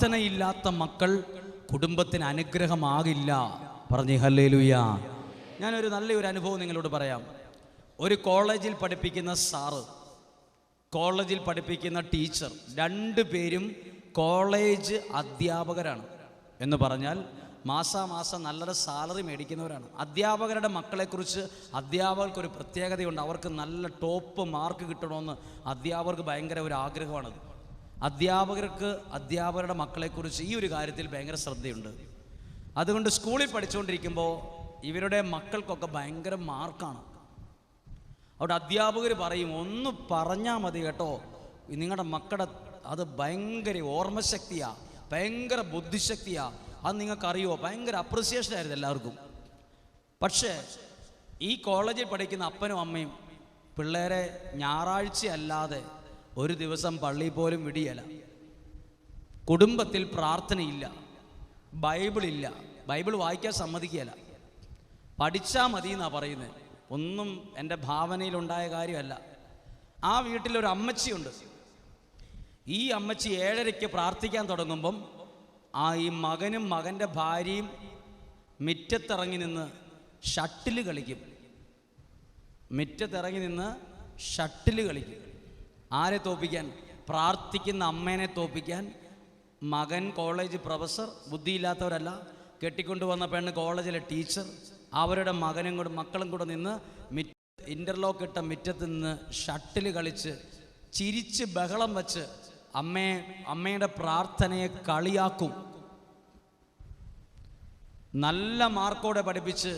പ്രാർത്ഥനയില്ലാത്ത മക്കൾ കുടുംബത്തിന് അനുഗ്രഹമാകില്ല. പറഞ്ഞേ ഹല്ലേലൂയ. ഞാനൊരു നല്ലൊരു അനുഭവം നിങ്ങളോട് പറയാം. ഒരു കോളേജിൽ പഠിപ്പിക്കുന്ന സാറ്, കോളേജിൽ പഠിപ്പിക്കുന്ന ടീച്ചർ, രണ്ടുപേരും കോളേജ് അധ്യാപകരാണ്. എന്ന് പറഞ്ഞാൽ മാസാമാസം നല്ലൊരു സാലറി മേടിക്കുന്നവരാണ്. അധ്യാപകരുടെ മക്കളെക്കുറിച്ച് അധ്യാപകർക്കൊരു പ്രത്യേകതയുണ്ട്. അവർക്ക് നല്ല ടോപ്പ് മാർക്ക് കിട്ടണമെന്ന് അധ്യാപകർക്ക് ഭയങ്കര ഒരു ആഗ്രഹമാണത്. അധ്യാപകർക്ക് അധ്യാപകരുടെ മക്കളെക്കുറിച്ച് ഈ ഒരു കാര്യത്തിൽ ഭയങ്കര ശ്രദ്ധയുണ്ട്. അതുകൊണ്ട് സ്കൂളിൽ പഠിച്ചുകൊണ്ടിരിക്കുമ്പോൾ ഇവരുടെ മക്കൾക്കൊക്കെ ഭയങ്കര മാർക്കാണ്. അവിടെ അധ്യാപകർ പറയും, ഒന്ന് പറഞ്ഞാൽ മതി കേട്ടോ, നിങ്ങളുടെ മക്കളുടെ അത് ഭയങ്കര ഓർമ്മശക്തിയാണ്, ഭയങ്കര ബുദ്ധിശക്തിയാണ്, അത് നിങ്ങൾക്കറിയുമോ, ഭയങ്കര അപ്രിസിയേഷൻ ആയിരുന്നു എല്ലാവർക്കും. പക്ഷേ ഈ കോളേജിൽ പഠിക്കുന്ന അപ്പനും അമ്മയും പിള്ളേരെ ഞായറാഴ്ച അല്ലാതെ ഒരു ദിവസം പള്ളിയിൽ പോലും വിടിയല. കുടുംബത്തിൽ പ്രാർത്ഥനയില്ല, ബൈബിളില്ല, ബൈബിൾ വായിക്കാൻ സമ്മതിക്കുകയില്ല. പഠിച്ചാൽ മതി എന്നാണ് പറയുന്നത്. ഒന്നും എൻ്റെ ഭാവനയിലുണ്ടായ കാര്യമല്ല. ആ വീട്ടിലൊരു അമ്മച്ചിയുണ്ട്. ഈ അമ്മച്ചി 7:30 പ്രാർത്ഥിക്കാൻ തുടങ്ങുമ്പം ഈ മകനും മകൻ്റെ ഭാര്യയും മുറ്റത്തിറങ്ങി നിന്ന് ഷട്ടിൽ കളിക്കും. മുറ്റത്തിറങ്ങി നിന്ന് ഷട്ടിൽ കളിക്കും. ആരെ തോപ്പിക്കാൻ? പ്രാർത്ഥിക്കുന്ന അമ്മേനെ തോപ്പിക്കാൻ. മകൻ കോളേജ് പ്രൊഫസർ, ബുദ്ധിയില്ലാത്തവരല്ല, കെട്ടിക്കൊണ്ടുവന്ന പെണ്ണ് കോളേജിലെ ടീച്ചർ, അവരുടെ മക്കളും കൂടെ നിന്ന് ഇൻ്റർലോക്ക് ഇട്ട മുറ്റത്ത് നിന്ന് ഷട്ടിൽ കളിച്ച് ചിരിച്ച് ബഹളം വച്ച് അമ്മയുടെ പ്രാർത്ഥനയെ കളിയാക്കും. നല്ല മാർക്കോടെ പഠിപ്പിച്ച്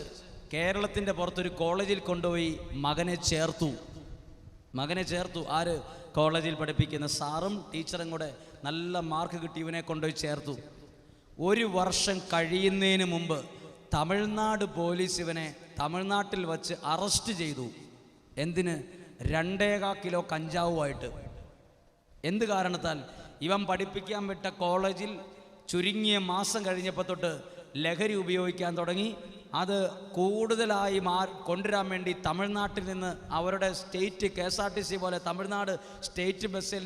കേരളത്തിൻ്റെ പുറത്തൊരു കോളേജിൽ കൊണ്ടുപോയി മകനെ ചേർത്തു. ആര്? കോളേജിൽ പഠിപ്പിക്കുന്ന സാറും ടീച്ചറും കൂടെ നല്ല മാർക്ക് കിട്ടി ഇവനെ കൊണ്ടുപോയി ചേർത്തു. 1 വർഷം കഴിയുന്നതിന് മുമ്പ് തമിഴ്നാട് പോലീസ് ഇവനെ തമിഴ്നാട്ടിൽ വച്ച് അറസ്റ്റ് ചെയ്തു. എന്തിന്? 2.25 കിലോ കഞ്ചാവുമായിട്ട്. എന്ത് കാരണത്താൽ? ഇവൻ പഠിപ്പിക്കാൻ വിട്ട കോളേജിൽ ചുരുങ്ങിയ മാസം കഴിഞ്ഞപ്പോൾ തൊട്ട് ലഹരി ഉപയോഗിക്കാൻ തുടങ്ങി. അത് കൂടുതലായി കൊണ്ടുവരാൻ വേണ്ടി തമിഴ്നാട്ടിൽ നിന്ന് അവരുടെ സ്റ്റേറ്റ് KSRTC പോലെ തമിഴ്നാട് സ്റ്റേറ്റ് ബസ്സിൽ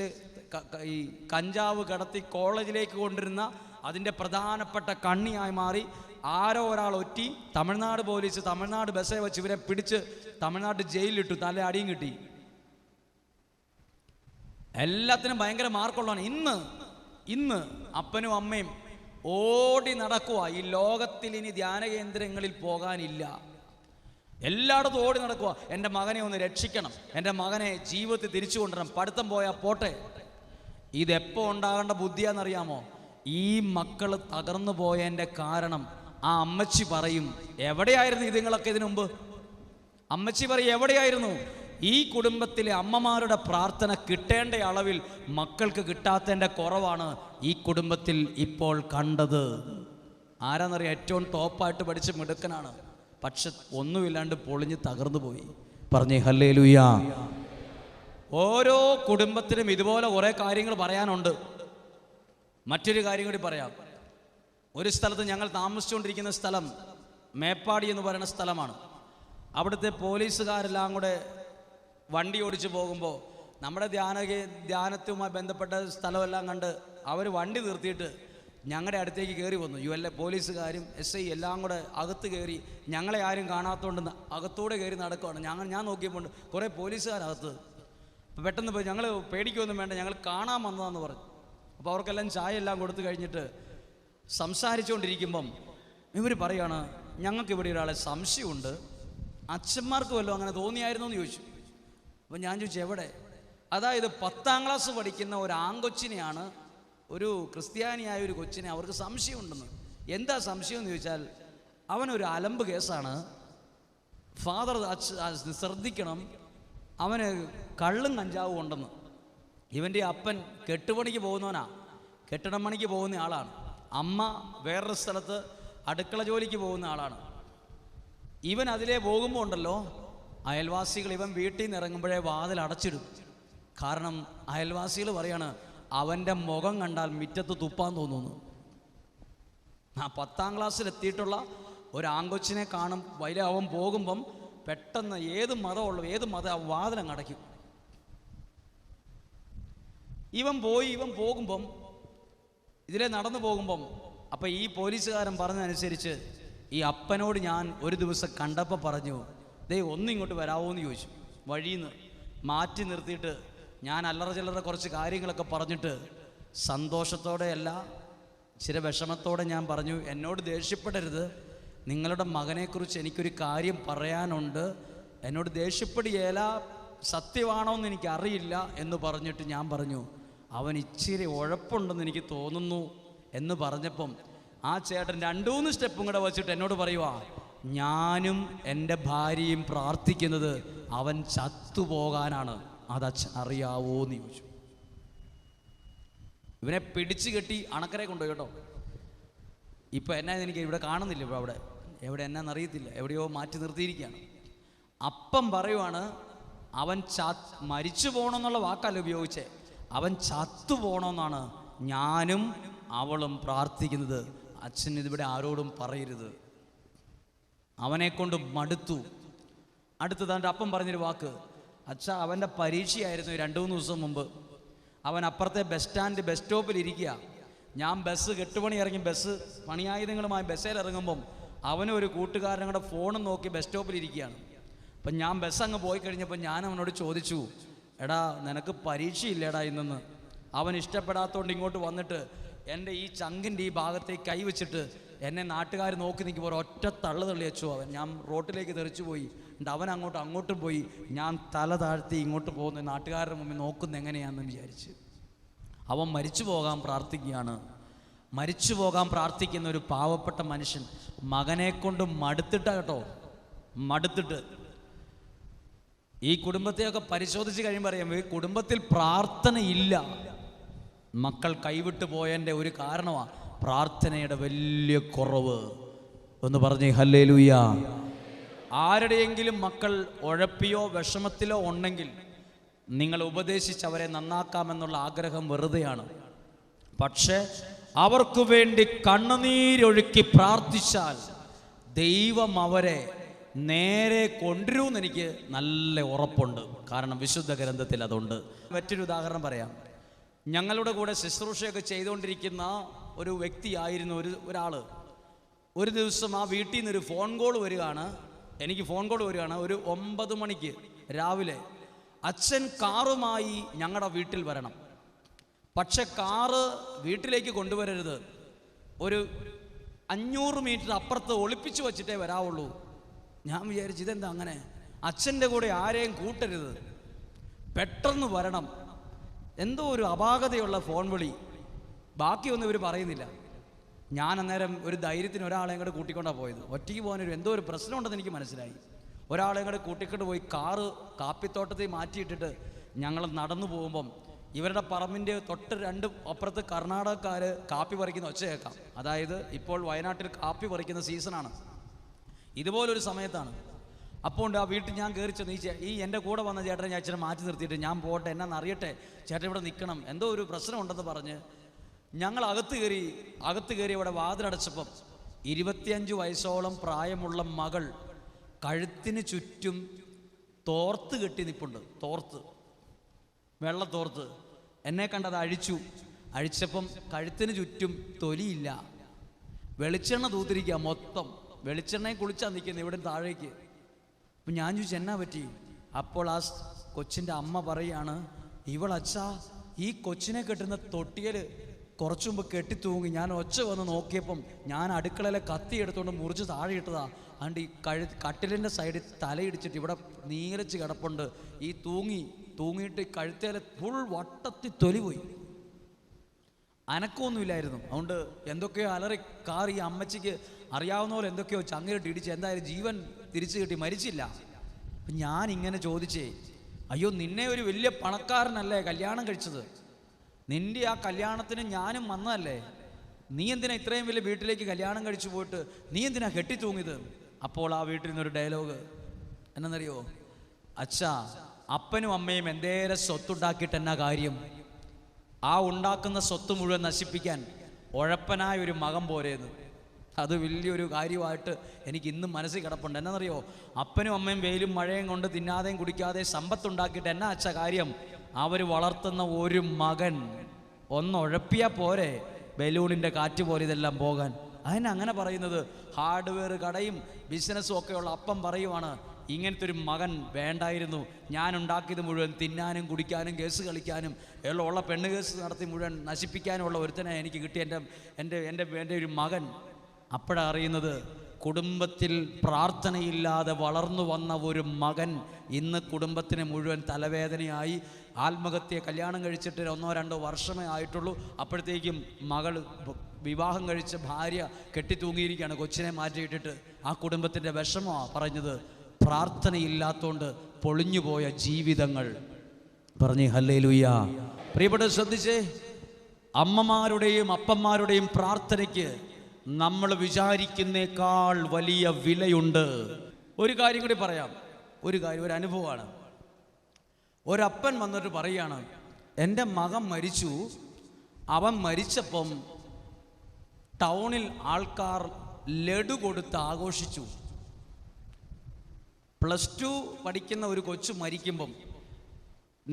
ഈ കഞ്ചാവ് കടത്തി കോളേജിലേക്ക് കൊണ്ടുവരുന്ന അതിൻ്റെ പ്രധാനപ്പെട്ട കണ്ണിയായി മാറി. ആരോ ഒരാൾ ഒറ്റി, തമിഴ്നാട് പോലീസ് തമിഴ്നാട് ബസ്സെ വെച്ച് ഇവരെ പിടിച്ച് തമിഴ്നാട് ജയിലിലിട്ടു. നല്ല അടിയും കിട്ടി. എല്ലാത്തിനും ഭയങ്കര മാർക്കുള്ളതാണ്. ഇന്ന് അപ്പനും അമ്മയും ഓടി നടക്കുക. ഈ ലോകത്തിൽ ഇനി ധ്യാന കേന്ദ്രങ്ങളിൽ പോകാനില്ല, എല്ലായിടത്തും ഓടി നടക്കുക. എൻ്റെ മകനെ ഒന്ന് രക്ഷിക്കണം, എൻ്റെ മകനെ ജീവിതത്തിൽ തിരിച്ചു കൊണ്ടുവരണം, പഠിത്തം പോയാൽ പോട്ടെ. ഇതെപ്പോൾ ഉണ്ടാകേണ്ട ബുദ്ധിയാണെന്നറിയാമോ? ഈ മക്കൾ തകർന്നു പോയതിൻ്റെ കാരണം ആ അമ്മച്ചി പറയും, എവിടെയായിരുന്നു ഇതുങ്ങളൊക്കെ ഇതിനു മുമ്പ്? അമ്മച്ചി പറയും, എവിടെയായിരുന്നു? ഈ കുടുംബത്തിലെ അമ്മമാരുടെ പ്രാർത്ഥന കിട്ടേണ്ട അളവിൽ മക്കൾക്ക് കിട്ടാത്തതിൻ്റെ കുറവാണ് ഈ കുടുംബത്തിൽ ഇപ്പോൾ കണ്ടത്. ആരാന്നറിയാം? ഏറ്റവും ടോപ്പായിട്ട് പഠിച്ച് മിടുക്കനാണ്, പക്ഷെ ഒന്നുമില്ലാണ്ട് പൊളിഞ്ഞ് തകർന്നു പോയി. പറഞ്ഞേ ഹല്ലേലൂയ. ഓരോ കുടുംബത്തിനും ഇതുപോലെ കുറേ കാര്യങ്ങൾ പറയാനുണ്ട്. മറ്റൊരു കാര്യം കൂടി പറയാം. ഒരു സ്ഥലത്ത് ഞങ്ങൾ താമസിച്ചുകൊണ്ടിരിക്കുന്ന സ്ഥലം മേപ്പാടി എന്ന് പറയുന്ന സ്ഥലമാണ്. അവിടുത്തെ പോലീസുകാരെല്ലാം കൂടെ വണ്ടി ഓടിച്ച് പോകുമ്പോൾ നമ്മുടെ ധ്യാനത്തുമായി ബന്ധപ്പെട്ട സ്ഥലമെല്ലാം കണ്ട് അവർ വണ്ടി നിർത്തിയിട്ട് ഞങ്ങളുടെ അടുത്തേക്ക് കയറി വന്നു. പോലീസുകാരും SI എല്ലാം കൂടെ അകത്ത് കയറി, ഞങ്ങളെ ആരും കാണാത്തതുകൊണ്ട് അകത്തൂടെ കയറി നടക്കുകയാണ്. ഞാൻ നോക്കിയപ്പോൾ കുറേ പോലീസുകാരകത്ത്. അപ്പോൾ പെട്ടെന്ന് പോയി, ഞങ്ങൾ പേടിക്കൊന്നും വേണ്ട, ഞങ്ങൾ കാണാൻ വന്നതാന്ന് പറഞ്ഞു. അപ്പോൾ അവർക്കെല്ലാം ചായ എല്ലാം കൊടുത്തു കഴിഞ്ഞിട്ട് സംസാരിച്ചുകൊണ്ടിരിക്കുമ്പം ഇവർ പറയുകയാണ്, ഞങ്ങൾക്ക് ഇവിടെ ഒരാളെ സംശയമുണ്ട്, അച്ഛന്മാർക്ക് വല്ലതും അങ്ങനെ തോന്നിയായിരുന്നു എന്ന് ചോദിച്ചു. അപ്പോൾ ഞാൻ ചോദിച്ചു, എവിടെ? അതായത് 10ാം ക്ലാസ് പഠിക്കുന്ന ഒരു ആൺകൊച്ചിനെയാണ്, ഒരു ക്രിസ്ത്യാനിയായ ഒരു കൊച്ചിനെ അവർക്ക് സംശയമുണ്ടെന്ന്. എന്താ സംശയം എന്ന് ചോദിച്ചാൽ, അവനൊരു അലമ്പ് കേസാണ്, ഫാദർ ശ്രദ്ധിക്കണം, അവന് കള്ളും കഞ്ചാവും ഉണ്ടെന്ന്. ഇവൻ്റെ അപ്പൻ കെട്ടുപണിക്ക് പോകുന്നവനാ, കെട്ടിടം പണിക്ക് പോകുന്ന ആളാണ്. അമ്മ വേറൊരു സ്ഥലത്ത് അടുക്കള ജോലിക്ക് പോകുന്ന ആളാണ്. ഇവൻ അതിലേ പോകുമ്പോൾ ഉണ്ടല്ലോ, അയൽവാസികൾ ഇവൻ വീട്ടിൽ നിന്ന് ഇറങ്ങുമ്പോഴേ വാതിൽ അടച്ചിടും. കാരണം അയൽവാസികൾ പറയാണ്, അവൻ്റെ മുഖം കണ്ടാൽ മുറ്റത്ത് തുപ്പാൻ തോന്നുന്നു. 10ാം ക്ലാസ്സിലെത്തിയിട്ടുള്ള ഒരു ആങ്കൊച്ചിനെ കാണും, വൈല അവൻ പോകുമ്പം പെട്ടെന്ന് ഏത് മതം വാതിലങ്ങ് അടയ്ക്കും. ഇവൻ പോകുമ്പം ഇതിലെ നടന്നു പോകുമ്പം അപ്പം ഈ പോലീസുകാരൻ പറഞ്ഞതനുസരിച്ച് ഈ അപ്പനോട് ഞാൻ ഒരു ദിവസം കണ്ടപ്പോൾ പറഞ്ഞു, ദേ ഒന്നിങ്ങോട്ട് വരാമോ എന്ന് ചോദിച്ചു. വഴിയിൽ നിന്ന് മാറ്റി നിർത്തിയിട്ട് ഞാൻ അല്ലറ ചില്ലറ കുറച്ച് കാര്യങ്ങളൊക്കെ പറഞ്ഞിട്ട് സന്തോഷത്തോടെയല്ല ചില വിഷമത്തോടെ ഞാൻ പറഞ്ഞു, എന്നോട് ദേഷ്യപ്പെടരുത്, നിങ്ങളുടെ മകനെക്കുറിച്ച് എനിക്കൊരു കാര്യം പറയാനുണ്ട്, എന്നോട് ദേഷ്യപ്പെടുകയില്ല, സത്യമാണോ എന്ന് എനിക്കറിയില്ല എന്ന് പറഞ്ഞിട്ട് ഞാൻ പറഞ്ഞു, അവൻ ഇച്ചിരി ഉഴപ്പുണ്ടെന്ന് എനിക്ക് തോന്നുന്നു എന്ന് പറഞ്ഞപ്പം ആ ചേട്ടൻ 2-3 സ്റ്റെപ്പും കൂടെ വെച്ചിട്ട് എന്നോട് പറയുവാ, ഞാനും എൻ്റെ ഭാര്യയും പ്രാർത്ഥിക്കുന്നത് അവൻ ചത്തുപോകാനാണ്, അതച്ഛൻ അറിയാവോ എന്ന് ചോദിച്ചു. ഇവനെ പിടിച്ചു കെട്ടി അണക്കരെ കൊണ്ടുപോയി കേട്ടോ. ഇപ്പം എന്നാ എനിക്ക് ഇവിടെ കാണുന്നില്ല, ഇപ്പോൾ അവിടെ എവിടെ എന്നാന്നറിയത്തില്ല, എവിടെയോ മാറ്റി നിർത്തിയിരിക്കുകയാണ്. അപ്പം പറയുവാണ്, അവൻ മരിച്ചു പോകണമെന്നുള്ള വാക്കല്ല ഉപയോഗിച്ചേ, അവൻ ചത്തു പോകണമെന്നാണ് ഞാനും അവളും പ്രാർത്ഥിക്കുന്നത്, അച്ഛൻ ഇതിവിടെ ആരോടും പറയരുത്. അവനെ കൊണ്ട് മടുത്തു. അടുത്തതാണ്ട് അപ്പം പറഞ്ഞൊരു വാക്ക്, അച്ഛാ അവൻ്റെ പരീക്ഷയായിരുന്നു 2-3 ദിവസം മുമ്പ്. അവൻ അപ്പുറത്തെ ബസ് സ്റ്റോപ്പിൽ ഇരിക്കുക. ഞാൻ ബസ് 8 മണി ഇറങ്ങി ബസ് പണിയായുധങ്ങളുമായി ബസ്സിൽ ഇറങ്ങുമ്പം അവനും ഒരു കൂട്ടുകാരനും കൂടെ ഫോണും നോക്കി ബസ് സ്റ്റോപ്പിൽ ഇരിക്കുകയാണ്. അപ്പം ഞാൻ ബസ് അങ്ങ് പോയി കഴിഞ്ഞപ്പോൾ ഞാൻ അവനോട് ചോദിച്ചു, എടാ നിനക്ക് പരീക്ഷയില്ലേടാ ഇന്നെന്ന്. അവൻ ഇഷ്ടപ്പെടാത്തതുകൊണ്ട് ഇങ്ങോട്ട് വന്നിട്ട് എൻ്റെ ഈ ചങ്കിൻ്റെ ഈ ഭാഗത്തേക്ക് കൈവച്ചിട്ട് എന്നെ നാട്ടുകാർ നോക്കി നിൽക്കുമ്പോൾ ഒറ്റ തള്ളു തള്ളി വെച്ചു. ഞാൻ റോട്ടിലേക്ക് തെറിച്ചു പോയി. എന്നിട്ട് അവൻ അങ്ങോട്ടും പോയി. ഞാൻ തല താഴ്ത്തി ഇങ്ങോട്ട് പോകുന്ന നാട്ടുകാരുടെ മുമ്പിൽ നോക്കുന്ന എങ്ങനെയാണെന്ന് വിചാരിച്ച്. അവൻ മരിച്ചു പോകാൻ പ്രാർത്ഥിക്കുകയാണ്. മരിച്ചു പോകാൻ പ്രാർത്ഥിക്കുന്ന ഒരു പാവപ്പെട്ട മനുഷ്യൻ മകനെ കൊണ്ട് മടുത്തിട്ടാ കേട്ടോ, മടുത്തിട്ട്. ഈ കുടുംബത്തെയൊക്കെ പരിശോധിച്ച് കഴിയുമ്പോൾ അറിയാം, ഈ കുടുംബത്തിൽ പ്രാർത്ഥനയില്ല. മക്കൾ കൈവിട്ടു പോയതിൻ്റെ ഒരു കാരണമാണ് പ്രാർത്ഥനയുടെ വലിയ കുറവ്. ഒന്ന് പറഞ്ഞേ ഹല്ലേലൂയ. ആരുടെയെങ്കിലും മക്കൾ ഉഴപ്പിയോ വിഷമത്തിലോ ഉണ്ടെങ്കിൽ നിങ്ങൾ ഉപദേശിച്ച് അവരെ നന്നാക്കാമെന്നുള്ള ആഗ്രഹം വെറുതെയാണ്. പക്ഷേ അവർക്ക് വേണ്ടി കണ്ണുനീരൊഴുക്കി പ്രാർത്ഥിച്ചാൽ ദൈവം അവരെ നേരെ കൊണ്ടുവരുമെന്ന് എനിക്ക് നല്ല ഉറപ്പുണ്ട്. കാരണം വിശുദ്ധ ഗ്രന്ഥത്തിൽ അതുണ്ട്. മറ്റൊരു ഉദാഹരണം പറയാം. ഞങ്ങളുടെ കൂടെ ശുശ്രൂഷയൊക്കെ ചെയ്തുകൊണ്ടിരിക്കുന്ന ഒരു വ്യക്തിയായിരുന്നു ഒരാൾ. ഒരു ദിവസം ആ വീട്ടിൽ നിന്നൊരു ഫോൺ കോൾ വരികയാണ്. എനിക്ക് ഫോൺ കോൾ വരികയാണ് ഒരു 9 മണിക്ക് രാവിലെ. അച്ഛൻ കാറുമായി ഞങ്ങളുടെ വീട്ടിൽ വരണം, പക്ഷെ കാറ് വീട്ടിലേക്ക് കൊണ്ടുവരരുത്, ഒരു 500 മീറ്റർ അപ്പുറത്ത് ഒളിപ്പിച്ചു വച്ചിട്ടേ വരാവുള്ളൂ. ഞാൻ വിചാരിച്ചു ഇതെന്താ അങ്ങനെ, അച്ഛൻ്റെ കൂടെ ആരെയും കൂട്ടരുത്, പെട്ടെന്ന് വരണം. എന്തോ ഒരു അപാകതയുള്ള ഫോൺ വിളി, ബാക്കിയൊന്നും ഇവർ പറയുന്നില്ല. ഞാൻ അന്നേരം ഒരു ധൈര്യത്തിന് ഒരാളെയും കൂടെ കൂട്ടിക്കൊണ്ടാണ് പോയത്. ഒറ്റയ്ക്ക് പോകാനൊരു എന്തോ ഒരു പ്രശ്നമുണ്ടെന്ന് എനിക്ക് മനസ്സിലായി. ഒരാളെയും കൂടെ കൂട്ടിക്കൊണ്ട് പോയി കാറ് കാപ്പിത്തോട്ടത്തിൽ മാറ്റിയിട്ടിട്ട് ഞങ്ങൾ നടന്നു പോകുമ്പം ഇവരുടെ പറമ്പിൻ്റെ തൊട്ട് 2 അപ്പുറത്ത് കർണാടകക്കാർ കാപ്പി പറിക്കുന്ന ഒച്ച കേൾക്കാം. അതായത് ഇപ്പോൾ വയനാട്ടിൽ കാപ്പി പറിക്കുന്ന സീസണാണ്, ഇതുപോലൊരു സമയത്താണ്. അപ്പോൾ ആ വീട്ടിൽ ഞാൻ കയറി ചെന്ന് ഈ എൻ്റെ കൂടെ വന്ന ചേട്ടനെ ഞാൻ ഇച്ചിരി മാറ്റി നിർത്തിയിട്ട് ഞാൻ പോട്ടെ, എന്നാന്ന് അറിയട്ടെ, ചേട്ടൻ ഇവിടെ നിൽക്കണം, എന്തോ ഒരു പ്രശ്നമുണ്ടെന്ന് പറഞ്ഞ് ഞങ്ങൾ അകത്ത് കയറി അവിടെ വാതിലടച്ചപ്പം 25 വയസ്സോളം പ്രായമുള്ള മകൾ കഴുത്തിന് ചുറ്റും തോർത്ത് കെട്ടി നിൽപ്പുണ്ട്. വെള്ളത്തോർത്ത്. എന്നെ കണ്ടത് അഴിച്ചപ്പം കഴുത്തിന് ചുറ്റും തൊലിയില്ല, വെളിച്ചെണ്ണ തൂത്തിരിക്കുക മൊത്തം. വെളിച്ചെണ്ണയും കുളിച്ചാൽ നിൽക്കുന്നത് ഇവിടെ താഴേക്ക്. അപ്പം ഞാൻ ചോദിച്ചു എന്നാ പറ്റി. അപ്പോൾ ആ കൊച്ചിൻ്റെ അമ്മ പറയാണ്, ഇവളച്ഛാ ഈ കൊച്ചിനെ കെട്ടുന്ന തൊട്ടിയൽ കുറച്ചു മുമ്പ് കെട്ടി തൂങ്ങി, ഞാൻ ഒച്ച വന്ന് നോക്കിയപ്പം ഞാൻ അടുക്കളയിലെ കത്തി എടുത്തുകൊണ്ട് മുറിച്ച് താഴെ ഇട്ടതാ. അതുകൊണ്ട് ഈ കട്ടിലിൻ്റെ സൈഡിൽ തലയിടിച്ചിട്ട് ഇവിടെ നീരച്ച് കിടപ്പുണ്ട്. ഈ തൂങ്ങിയിട്ട് കഴുത്തേലെ ഫുൾ വട്ടത്തിൽ തൊലി പോയി, അനക്കമൊന്നുമില്ലായിരുന്നു. അതുകൊണ്ട് എന്തൊക്കെയോ അലറി കാറി ഈ അമ്മച്ചിക്ക് അറിയാവുന്ന പോലെ എന്തൊക്കെയോ ചങ്ങലിട്ട് ഇടിച്ച് എന്തായാലും ജീവൻ തിരിച്ചു കിട്ടി, മരിച്ചില്ല. അപ്പം ഞാൻ ഇങ്ങനെ ചോദിച്ചേ, അയ്യോ നിന്നെ ഒരു വലിയ പണക്കാരനല്ലേ കല്യാണം കഴിച്ചത്, നിൻ്റെ ആ കല്യാണത്തിന് ഞാനും വന്നതല്ലേ, നീ എന്തിനാ ഇത്രയും വലിയ വീട്ടിലേക്ക് കല്യാണം കഴിച്ചു പോയിട്ട് നീ എന്തിനാ കെട്ടി തൂങ്ങിയത്? അപ്പോൾ ആ വീട്ടിൽ നിന്നൊരു ഡയലോഗ് എന്നറിയോ, അച്ഛാ അപ്പനും അമ്മയും എന്തേരെ സ്വത്തുണ്ടാക്കിയിട്ട് എന്നാ കാര്യം, ആ ഉണ്ടാക്കുന്ന സ്വത്ത് മുഴുവൻ നശിപ്പിക്കാൻ ഉഴപ്പനായ ഒരു മകൻ പോരേന്ന്. അത് വലിയൊരു കാര്യമായിട്ട് എനിക്ക് ഇന്നും മനസ്സിൽ കിടപ്പുണ്ട്. എന്നറിയോ, അപ്പനും അമ്മയും വെയിലും മഴയും കൊണ്ട് തിന്നാതെയും കുടിക്കാതെ സമ്പത്തുണ്ടാക്കിയിട്ട് എന്നാ അച്ഛാ കാര്യം? അവർ വളർത്തുന്ന ഒരു മകൻ ഒന്ന് ഉഴപ്പിയാൽ പോരെ, ബലൂണിൻ്റെ കാറ്റ് പോലെ ഇതെല്ലാം പോകാൻ. അതിനങ്ങനെ പറയുന്നത് ഹാർഡ്വെയർ കടയും ബിസിനസ്സും ഒക്കെയുള്ള അപ്പം പറയുവാണ്, ഇങ്ങനത്തെ ഒരു മകൻ വേണ്ടായിരുന്നു. ഞാൻ ഉണ്ടാക്കിയത് മുഴുവൻ തിന്നാനും കുടിക്കാനും കേസ് കളിക്കാനും ഉള്ള പെണ്ണ് കേസ് നടത്തി മുഴുവൻ നശിപ്പിക്കാനുമുള്ള ഒരുത്തനെ എനിക്ക് കിട്ടിയ എൻ്റെ ഒരു മകൻ. അപ്പോഴാണ് അറിയുന്നത്, കുടുംബത്തിൽ പ്രാർത്ഥനയില്ലാതെ വളർന്നു വന്ന ഒരു മകൻ ഇന്ന് കുടുംബത്തിന് മുഴുവൻ തലവേദനയായി. ആത്മഹത്യ, കല്യാണം കഴിച്ചിട്ട് 1-2 വർഷമേ ആയിട്ടുള്ളൂ, അപ്പോഴത്തേക്കും മകൾ വിവാഹം കഴിച്ച ഭാര്യ കെട്ടിത്തൂങ്ങിയിരിക്കുകയാണ്, കൊച്ചിനെ മാറ്റിയിട്ടിട്ട്. ആ കുടുംബത്തിൻ്റെ വിഷമമാണ് പറഞ്ഞത്, പ്രാർത്ഥനയില്ലാത്തോണ്ട് പൊളിഞ്ഞുപോയ ജീവിതങ്ങൾ. പറഞ്ഞേ ഹല്ലേലൂയ. പ്രിയപ്പെട്ടവർ ശ്രദ്ധിച്ചേ, അമ്മമാരുടെയും അപ്പന്മാരുടെയും പ്രാർത്ഥനയ്ക്ക് നമ്മൾ വിചാരിക്കുന്നേക്കാൾ വലിയ വിലയുണ്ട്. ഒരു കാര്യം കൂടി പറയാം, ഒരു അനുഭവമാണ്. ഒരപ്പൻ വന്നിട്ട് പറയുകയാണ്, എൻ്റെ മകൻ മരിച്ചു, അവൻ മരിച്ചപ്പം ടൗണിൽ ആൾക്കാർ ലഡു കൊടുത്ത് ആഘോഷിച്ചു. +2 പഠിക്കുന്ന ഒരു കൊച്ചു മരിക്കുമ്പം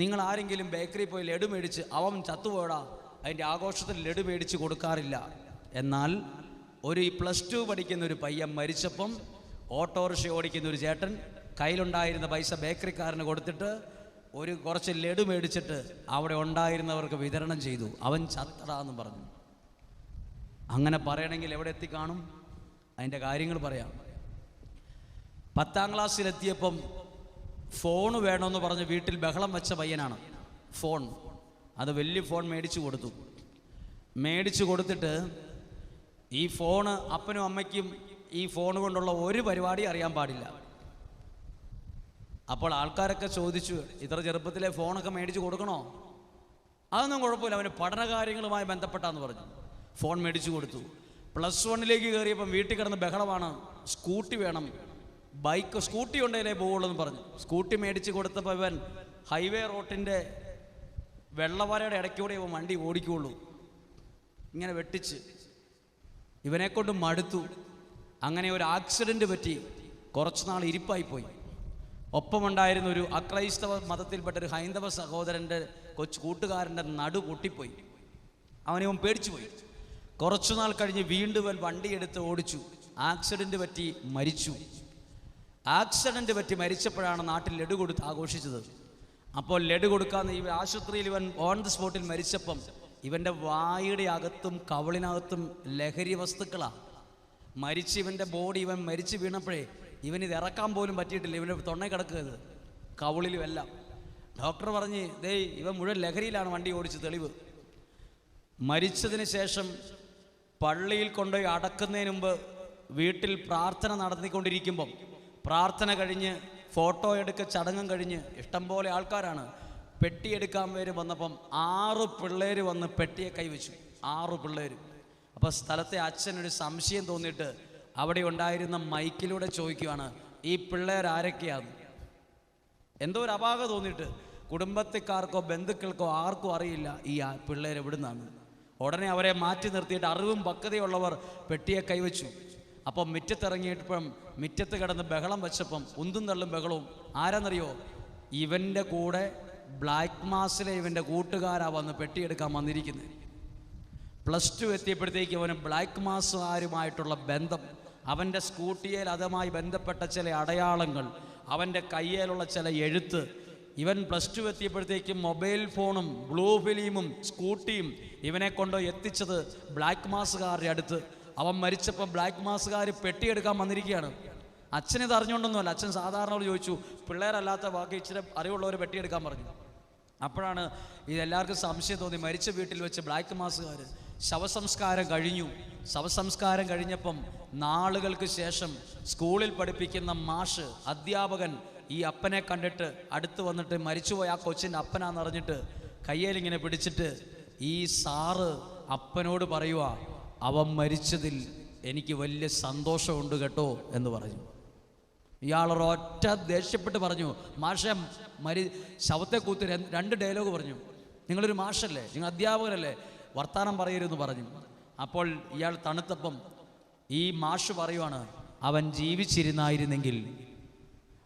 നിങ്ങൾ ആരെങ്കിലും ബേക്കറി പോയി ലഡു മേടിച്ച്, അവൻ ചത്തുപോയടാ, അതിൻ്റെ ആഘോഷത്തിൽ ലഡു മേടിച്ച് കൊടുക്കാറില്ല. എന്നാൽ ഒരു +2 പഠിക്കുന്ന ഒരു പയ്യൻ മരിച്ചപ്പം ഓട്ടോറിക്ഷ ഓടിക്കുന്ന ഒരു ചേട്ടൻ കയ്യിലുണ്ടായിരുന്ന പൈസ ബേക്കറിക്കാരന് കൊടുത്തിട്ട് കുറച്ച് ലഡു മേടിച്ചിട്ട് അവിടെ ഉണ്ടായിരുന്നവർക്ക് വിതരണം ചെയ്തു. അവൻ ചത്തടാന്ന് പറഞ്ഞു. അങ്ങനെ പറയണമെങ്കിൽ എവിടെ എത്തിക്കാണും? അതിൻ്റെ കാര്യങ്ങൾ പറയാം. 10ാം ക്ലാസ്സിലെത്തിയപ്പം ഫോൺ വേണമെന്ന് പറഞ്ഞ് വീട്ടിൽ ബഹളം വെച്ച പയ്യനാണ്. ഫോൺ, അത് വലിയ ഫോൺ മേടിച്ചു കൊടുത്തിട്ട് ഈ ഫോണ് അപ്പനും അമ്മയ്ക്കും ഈ ഫോൺ കൊണ്ടുള്ള ഒരു പരിപാടി അറിയാൻ പാടില്ല. അപ്പോൾ ആൾക്കാരൊക്കെ ചോദിച്ചു, ഇത്ര ചെറുപ്പത്തിലെ ഫോണൊക്കെ മേടിച്ചു കൊടുക്കണോ? അതൊന്നും കുഴപ്പമില്ല, അവന് പഠനകാര്യങ്ങളുമായി ബന്ധപ്പെട്ടാന്ന് പറഞ്ഞു. ഫോൺ മേടിച്ചു കൊടുത്തു. +1ലേക്ക് കയറിയപ്പം വീട്ടിൽ കിടന്ന് ബഹളമാണ്, സ്കൂട്ടി വേണം, ബൈക്ക്, സ്കൂട്ടി ഉണ്ടെങ്കിലേ പോവുള്ളൂ എന്ന് പറഞ്ഞു. സ്കൂട്ടി മേടിച്ച് കൊടുത്തപ്പോൾ ഇവൻ ഹൈവേ റോട്ടിൻ്റെ വെള്ളവരയുടെ ഇടയ്ക്കൂടെ ഇവൻ വണ്ടി ഓടിക്കുള്ളൂ. ഇങ്ങനെ വെട്ടിച്ച് ഇവനെക്കൊണ്ട് മടുത്തു. അങ്ങനെ ഒരു ആക്സിഡൻറ്റ് പറ്റി, കുറച്ച് നാൾ ഇരിപ്പായിപ്പോയി. ഒപ്പമുണ്ടായിരുന്ന ഒരു അക്രൈസ്തവ മതത്തിൽപ്പെട്ട ഒരു ഹൈന്ദവ സഹോദരൻ്റെ കൂട്ടുകാരൻ്റെ നടു പൊട്ടിപ്പോയി. അവനിവൻ പേടിച്ചു പോയി. കുറച്ചു നാൾ കഴിഞ്ഞ് വീണ്ടും ഇവൻ വണ്ടിയെടുത്ത് ഓടിച്ചു. ആക്സിഡൻറ്റ് പറ്റി മരിച്ചു. ആക്സിഡൻറ്റ് പറ്റി മരിച്ചപ്പോഴാണ് നാട്ടിൽ ലഡു കൊടുത്ത് ആഘോഷിച്ചത്. അപ്പോൾ ലഡു കൊടുക്കാമെന്ന് ഈ ആശുപത്രിയിൽ ഇവൻ ഓൺ ദി സ്പോട്ടിൽ മരിച്ചപ്പം ഇവൻ്റെ വായുടെ അകത്തും കവളിനകത്തും ലഹരി വസ്തുക്കളാണ്. ഇവൻ്റെ ബോഡി, ഇവൻ മരിച്ചു വീണപ്പോഴേ ഇവനിത് ഇറക്കാൻ പോലും പറ്റിയിട്ടില്ല. ഇവൻ്റെ തൊണ്ണ കിടക്കുന്നത് കവളിലും എല്ലാം. ഡോക്ടർ പറഞ്ഞ്, ഇവൻ മുഴുവൻ ലഹരിയിലാണ് വണ്ടി ഓടിച്ച് തെളിവ്. മരിച്ചതിന് ശേഷം പള്ളിയിൽ കൊണ്ടുപോയി അടക്കുന്നതിന് മുമ്പ് വീട്ടിൽ പ്രാർത്ഥന നടത്തിക്കൊണ്ടിരിക്കുമ്പം, പ്രാർത്ഥന കഴിഞ്ഞ് ഫോട്ടോ എടുക്ക ചടങ്ങും കഴിഞ്ഞ് ഇഷ്ടംപോലെ ആൾക്കാരാണ്, പെട്ടിയെടുക്കാൻ പേര് വന്നപ്പം 6 പിള്ളേർ വന്ന് പെട്ടിയെ കൈവച്ചു. 6 പിള്ളേർ. അപ്പോൾ സ്ഥലത്തെ അച്ഛനൊരു സംശയം തോന്നിയിട്ട് അവിടെ ഉണ്ടായിരുന്ന മൈക്കിലൂടെ ചോദിക്കുകയാണ്, ഈ പിള്ളേർ ആരൊക്കെയാണ്? എന്തോ ഒരു അപാകത തോന്നിയിട്ട് കുടുംബത്തിക്കാർക്കോ ബന്ധുക്കൾക്കോ ആർക്കും അറിയില്ല ഈ പിള്ളേർ എവിടുന്നാണ്. ഉടനെ അവരെ മാറ്റി നിർത്തിയിട്ട് അറിവും പക്വതയുള്ളവർ പെട്ടിയെ കൈവച്ചു. അപ്പം മുറ്റത്തിറങ്ങിയപ്പം മുറ്റത്ത് കിടന്ന് ബഹളം വെച്ചപ്പം ഉന്തും തള്ളും ബഹളവും. ആരാന്നറിയോ? ഇവൻ്റെ കൂടെ ബ്ലാക്ക് മാസിലെ ഇവൻ്റെ കൂട്ടുകാരാ വന്ന് പെട്ടിയെടുക്കാൻ വന്നിരിക്കുന്നത്. +2 എത്തിയപ്പോഴത്തേക്ക് അവന് ബ്ലാക്ക് മാസുകാരുമായിട്ടുള്ള ബന്ധം, അവൻ്റെ സ്കൂട്ടിയിൽ അതുമായി ബന്ധപ്പെട്ട ചില അടയാളങ്ങൾ, അവൻ്റെ കയ്യിലുള്ള ചില എഴുത്ത്. ഇവൻ +2 എത്തിയപ്പോഴത്തേക്കും മൊബൈൽ ഫോണും ബ്ലൂ ഫിലിമും സ്കൂട്ടിയും ഇവനെ കൊണ്ട് എത്തിച്ചത് ബ്ലാക്ക് മാസുകാരുടെ അടുത്ത്. അവൻ മരിച്ചപ്പോൾ ബ്ലാക്ക് മാസുകാർ പെട്ടിയെടുക്കാൻ വന്നിരിക്കുകയാണ്. അച്ഛനിത് അറിഞ്ഞുകൊണ്ടൊന്നുമല്ല. അച്ഛൻ സാധാരണ ചോദിച്ചു, പിള്ളേരല്ലാത്ത ബാക്കി ഇച്ചിരി അറിവുള്ളവർ പെട്ടിയെടുക്കാൻ പറഞ്ഞു. അപ്പോഴാണ് ഇതെല്ലാവർക്കും സംശയം തോന്നി. മരിച്ച വീട്ടിൽ വെച്ച് ബ്ലാക്ക് മാസുകാർ. ശവസംസ്കാരം കഴിഞ്ഞു. ശവസംസ്കാരം കഴിഞ്ഞപ്പം നാളുകൾക്ക് ശേഷം സ്കൂളിൽ പഠിപ്പിക്കുന്ന മാഷ്, അധ്യാപകൻ ഈ അപ്പനെ കണ്ടിട്ട് അടുത്ത് വന്നിട്ട് മരിച്ചുപോയ ആ കൊച്ചിൻ്റെ അപ്പനാന്നറിഞ്ഞിട്ട് കയ്യേലിങ്ങനെ പിടിച്ചിട്ട് ഈ സാറ് അപ്പനോട് പറയുക, അവൻ മരിച്ചതിൽ എനിക്ക് വലിയ സന്തോഷമുണ്ട് കേട്ടോ എന്ന് പറഞ്ഞു. ഇയാളൊരൊറ്റ ദേഷ്യപ്പെട്ട് പറഞ്ഞു, മാഷെ ശവത്തെ കൂത്തി 2 ഡയലോഗ് പറഞ്ഞു. നിങ്ങളൊരു മാഷല്ലേ, നിങ്ങൾ അധ്യാപകരല്ലേ, വർത്താനം പറയരുതെന്ന് പറഞ്ഞു. അപ്പോൾ ഇയാൾ തണുത്തപ്പം ഈ മാഷ് പറയുവാണ്, അവൻ ജീവിച്ചിരുന്നായിരുന്നെങ്കിൽ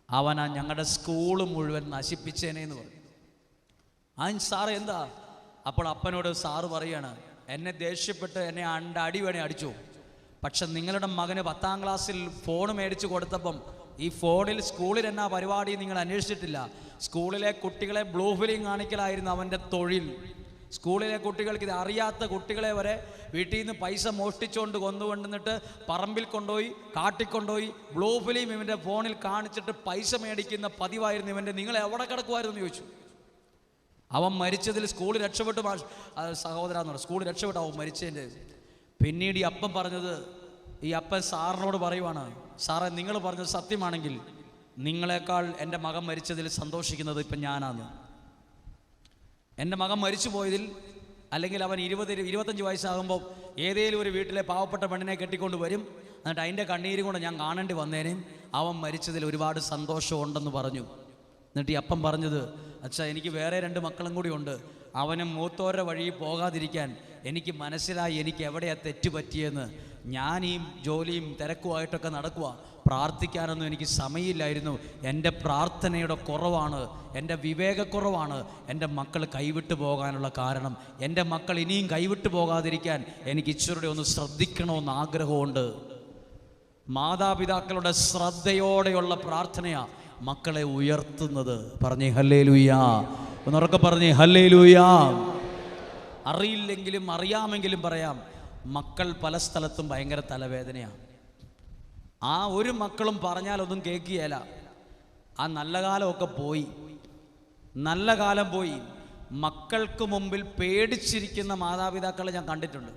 അവനാ ഞങ്ങളുടെ സ്കൂള് മുഴുവൻ നശിപ്പിച്ചേനെ എന്ന് പറഞ്ഞു. സാറ് എന്താ? അപ്പോൾ അപ്പനോട് സാറ് പറയാണ്, എന്നെ ദേഷ്യപ്പെട്ട് എന്നെ അടി വേണേ അടിച്ചു. പക്ഷെ നിങ്ങളുടെ മകന് 10ാം ക്ലാസ്സിൽ ഫോൺ മേടിച്ച് കൊടുത്തപ്പം ഈ ഫോണിൽ സ്കൂളിൽ എന്നാ പരിപാടി നിങ്ങൾ അന്വേഷിച്ചിട്ടില്ല. സ്കൂളിലെ കുട്ടികളെ ബ്ലൂ ഫിലിം കാണിക്കലായിരുന്നു അവൻ്റെ തൊഴിൽ. സ്കൂളിലെ കുട്ടികൾക്ക്, ഇത് അറിയാത്ത കുട്ടികളെ വരെ വീട്ടിൽ നിന്ന് പൈസ മോഷ്ടിച്ചുകൊണ്ട് കൊണ്ടുവന്നിട്ട് പറമ്പിൽ കൊണ്ടുപോയി കാട്ടിക്കൊണ്ടുപോയി ബ്ലൂ ഫിലിം ഇവൻ്റെ ഫോണിൽ കാണിച്ചിട്ട് പൈസ മേടിക്കുന്ന പതിവായിരുന്നു ഇവൻ്റെ. നിങ്ങൾ എവിടെ കിടക്കുമായിരുന്നു എന്ന് ചോദിച്ചു. അവൻ മരിച്ചതിൽ സ്കൂൾ രക്ഷപ്പെട്ടു, സഹോദരാന്ന് പറഞ്ഞു, സ്കൂൾ രക്ഷപ്പെട്ടു അവൻ മരിച്ചതിൻ്റെ. പിന്നീട് ഈ അപ്പൻ പറഞ്ഞത്, ഈ അപ്പൻ സാറിനോട് പറയുവാണ്, സാറേ നിങ്ങൾ പറഞ്ഞത് സത്യമാണെങ്കിൽ നിങ്ങളെക്കാൾ എൻ്റെ മകൻ മരിച്ചതിൽ സന്തോഷിക്കുന്നത് ഇപ്പം ഞാനാണ്. എൻ്റെ മകൻ മരിച്ചു പോയതിൽ, അല്ലെങ്കിൽ അവൻ 20-25 വയസ്സാകുമ്പോൾ ഏതെങ്കിലും ഒരു വീട്ടിലെ പാവപ്പെട്ട പെണ്ണിനെ കെട്ടിക്കൊണ്ട് വരും, എന്നിട്ട് അതിൻ്റെ കണ്ണീരും കൊണ്ട് ഞാൻ കാണേണ്ടി വന്നേനേയും അവൻ മരിച്ചതിൽ ഒരുപാട് സന്തോഷമുണ്ടെന്ന് പറഞ്ഞു. എന്നിട്ട് ഈ അപ്പം പറഞ്ഞത്, അച്ഛാ എനിക്ക് വേറെ 2 മക്കളും കൂടി ഉണ്ട്, അവനും മൂത്തോരുടെ വഴി പോകാതിരിക്കാൻ എനിക്ക് മനസ്സിലായി എനിക്ക് എവിടെയാണ് തെറ്റുപറ്റിയെന്ന്. ഞാൻ ഈ ജോലിയും തിരക്കുമായിട്ടൊക്കെ നടക്കുക, പ്രാർത്ഥിക്കാനൊന്നും എനിക്ക് സമയമില്ലായിരുന്നു. എൻ്റെ പ്രാർത്ഥനയുടെ കുറവാണ്, എൻ്റെ വിവേകക്കുറവാണ് എൻ്റെ മക്കൾ കൈവിട്ടു പോകാനുള്ള കാരണം. എൻ്റെ മക്കൾ ഇനിയും കൈവിട്ടു പോകാതിരിക്കാൻ എനിക്ക് ഇച്ചിരി ഒന്ന് ശ്രദ്ധിക്കണമെന്ന് ആഗ്രഹമുണ്ട്. മാതാപിതാക്കളുടെ ശ്രദ്ധയോടെയുള്ള പ്രാർത്ഥനയാണ് മക്കളെ ഉയർത്തുന്നത്. പറഞ്ഞേ ഹല്ലേലൂയ, ഒന്നുറക്കെ പറഞ്ഞേ ഹല്ലേലൂയ. അറിയില്ലെങ്കിലും അറിയാമെങ്കിലും പറയാം, മക്കൾ പല സ്ഥലത്തും ഭയങ്കര തലവേദനയാണ്. ആ ഒരു മക്കളും പറഞ്ഞാലൊന്നും കേൾക്കുകയില്ല. ആ നല്ല കാലമൊക്കെ പോയി, നല്ല കാലം പോയി. മക്കൾക്ക് മുമ്പിൽ പേടിച്ചിരിക്കുന്ന മാതാപിതാക്കളെ ഞാൻ കണ്ടിട്ടുണ്ട്.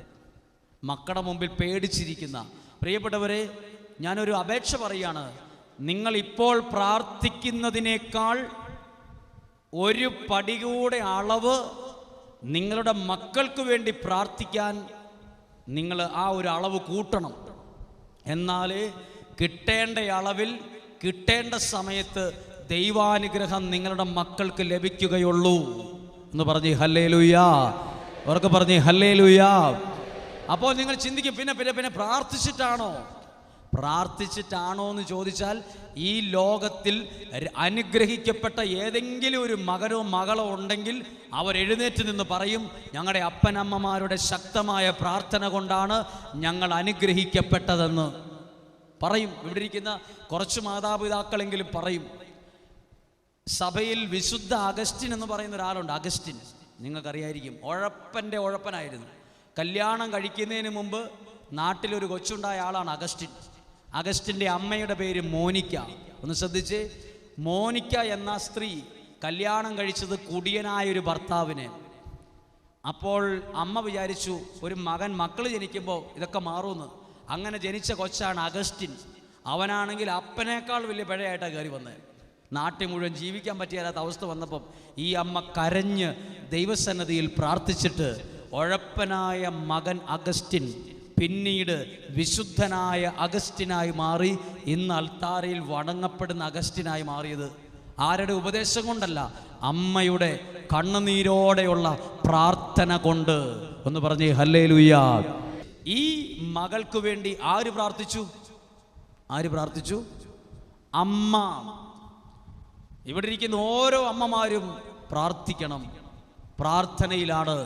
മക്കളുടെ മുമ്പിൽ പേടിച്ചിരിക്കുന്ന പ്രിയപ്പെട്ടവരെ, ഞാനൊരു അപേക്ഷ പറയുകയാണ്. നിങ്ങളിപ്പോൾ പ്രാർത്ഥിക്കുന്നതിനേക്കാൾ ഒരു പടി കൂടെ അളവ് നിങ്ങളുടെ മക്കൾക്ക് വേണ്ടി പ്രാർത്ഥിക്കാൻ നിങ്ങൾ ആ ഒരു അളവ് കൂട്ടണം. എന്നാലേ കിട്ടേണ്ട അളവിൽ കിട്ടേണ്ട സമയത്ത് ദൈവാനുഗ്രഹം നിങ്ങളുടെ മക്കൾക്ക് ലഭിക്കുകയുള്ളൂ എന്ന് പറഞ്ഞ് ഹല്ലേലൂയ, അവർക്ക് പറഞ്ഞ് ഹല്ലേലൂയ. അപ്പോൾ നിങ്ങൾ ചിന്തിക്കും, പിന്നെ പ്രാർത്ഥിച്ചിട്ടാണോ എന്ന് ചോദിച്ചാൽ, ഈ ലോകത്തിൽ അനുഗ്രഹിക്കപ്പെട്ട ഏതെങ്കിലും ഒരു മകനോ മകളോ ഉണ്ടെങ്കിൽ അവരെഴുന്നേറ്റ് നിന്ന് പറയും, ഞങ്ങളുടെ അപ്പനമ്മമാരുടെ ശക്തമായ പ്രാർത്ഥന കൊണ്ടാണ് ഞങ്ങൾ അനുഗ്രഹിക്കപ്പെട്ടതെന്ന് പറയും. ഇവിടെ ഇരിക്കുന്ന കുറച്ച് മാതാപിതാക്കളെങ്കിലും പറയും. സഭയിൽ വിശുദ്ധ അഗസ്റ്റിൻ എന്ന് പറയുന്ന ഒരാളുണ്ട്. അഗസ്റ്റിൻ നിങ്ങൾക്കറിയായിരിക്കും, ഉഴപ്പനായിരുന്നു. കല്യാണം കഴിക്കുന്നതിന് മുമ്പ് നാട്ടിലൊരു കൊച്ചുണ്ടായ ആളാണ് അഗസ്റ്റിൻ. അഗസ്റ്റിൻ്റെ അമ്മയുടെ പേര് മോനിക്ക. ഒന്ന് ശ്രദ്ധിച്ച്, മോനിക്ക എന്ന സ്ത്രീ കല്യാണം കഴിച്ചത് കുടിയനായൊരു ഭർത്താവിനെ. അപ്പോൾ അമ്മ വിചാരിച്ചു ഒരു മക്കൾ ജനിക്കുമ്പോൾ ഇതൊക്കെ മാറുമെന്ന്. അങ്ങനെ ജനിച്ച കൊച്ചാണ് അഗസ്റ്റിൻ. അവനാണെങ്കിൽ അപ്പനേക്കാൾ വലിയ പിഴയായിട്ടാണ് കയറി വന്നത്. നാട്ടിൽ മുഴുവൻ ജീവിക്കാൻ പറ്റിയാത്ത അവസ്ഥ വന്നപ്പം ഈ അമ്മ കരഞ്ഞ് ദൈവസന്നിധിയിൽ പ്രാർത്ഥിച്ചിട്ട് ഉഴപ്പനായ മകൻ അഗസ്റ്റിൻ പിന്നീട് വിശുദ്ധനായ അഗസ്റ്റിനായി മാറി. ഇന്ന് അൽത്താരയിൽ വണങ്ങപ്പെടുന്ന അഗസ്റ്റിനായി മാറിയത് ആരുടെ ഉപദേശം കൊണ്ടല്ല, അമ്മയുടെ കണ്ണുനീരോടെയുള്ള പ്രാർത്ഥന കൊണ്ട്. ഒന്ന് പറഞ്ഞേ ഹല്ലേലൂയ. ഈ മകൾക്ക് വേണ്ടി ആര് പ്രാർത്ഥിച്ചു? അമ്മ. ഇവിടെ ഇരിക്കുന്ന ഓരോ അമ്മമാരും പ്രാർത്ഥിക്കണം. പ്രാർത്ഥനയിലാണ്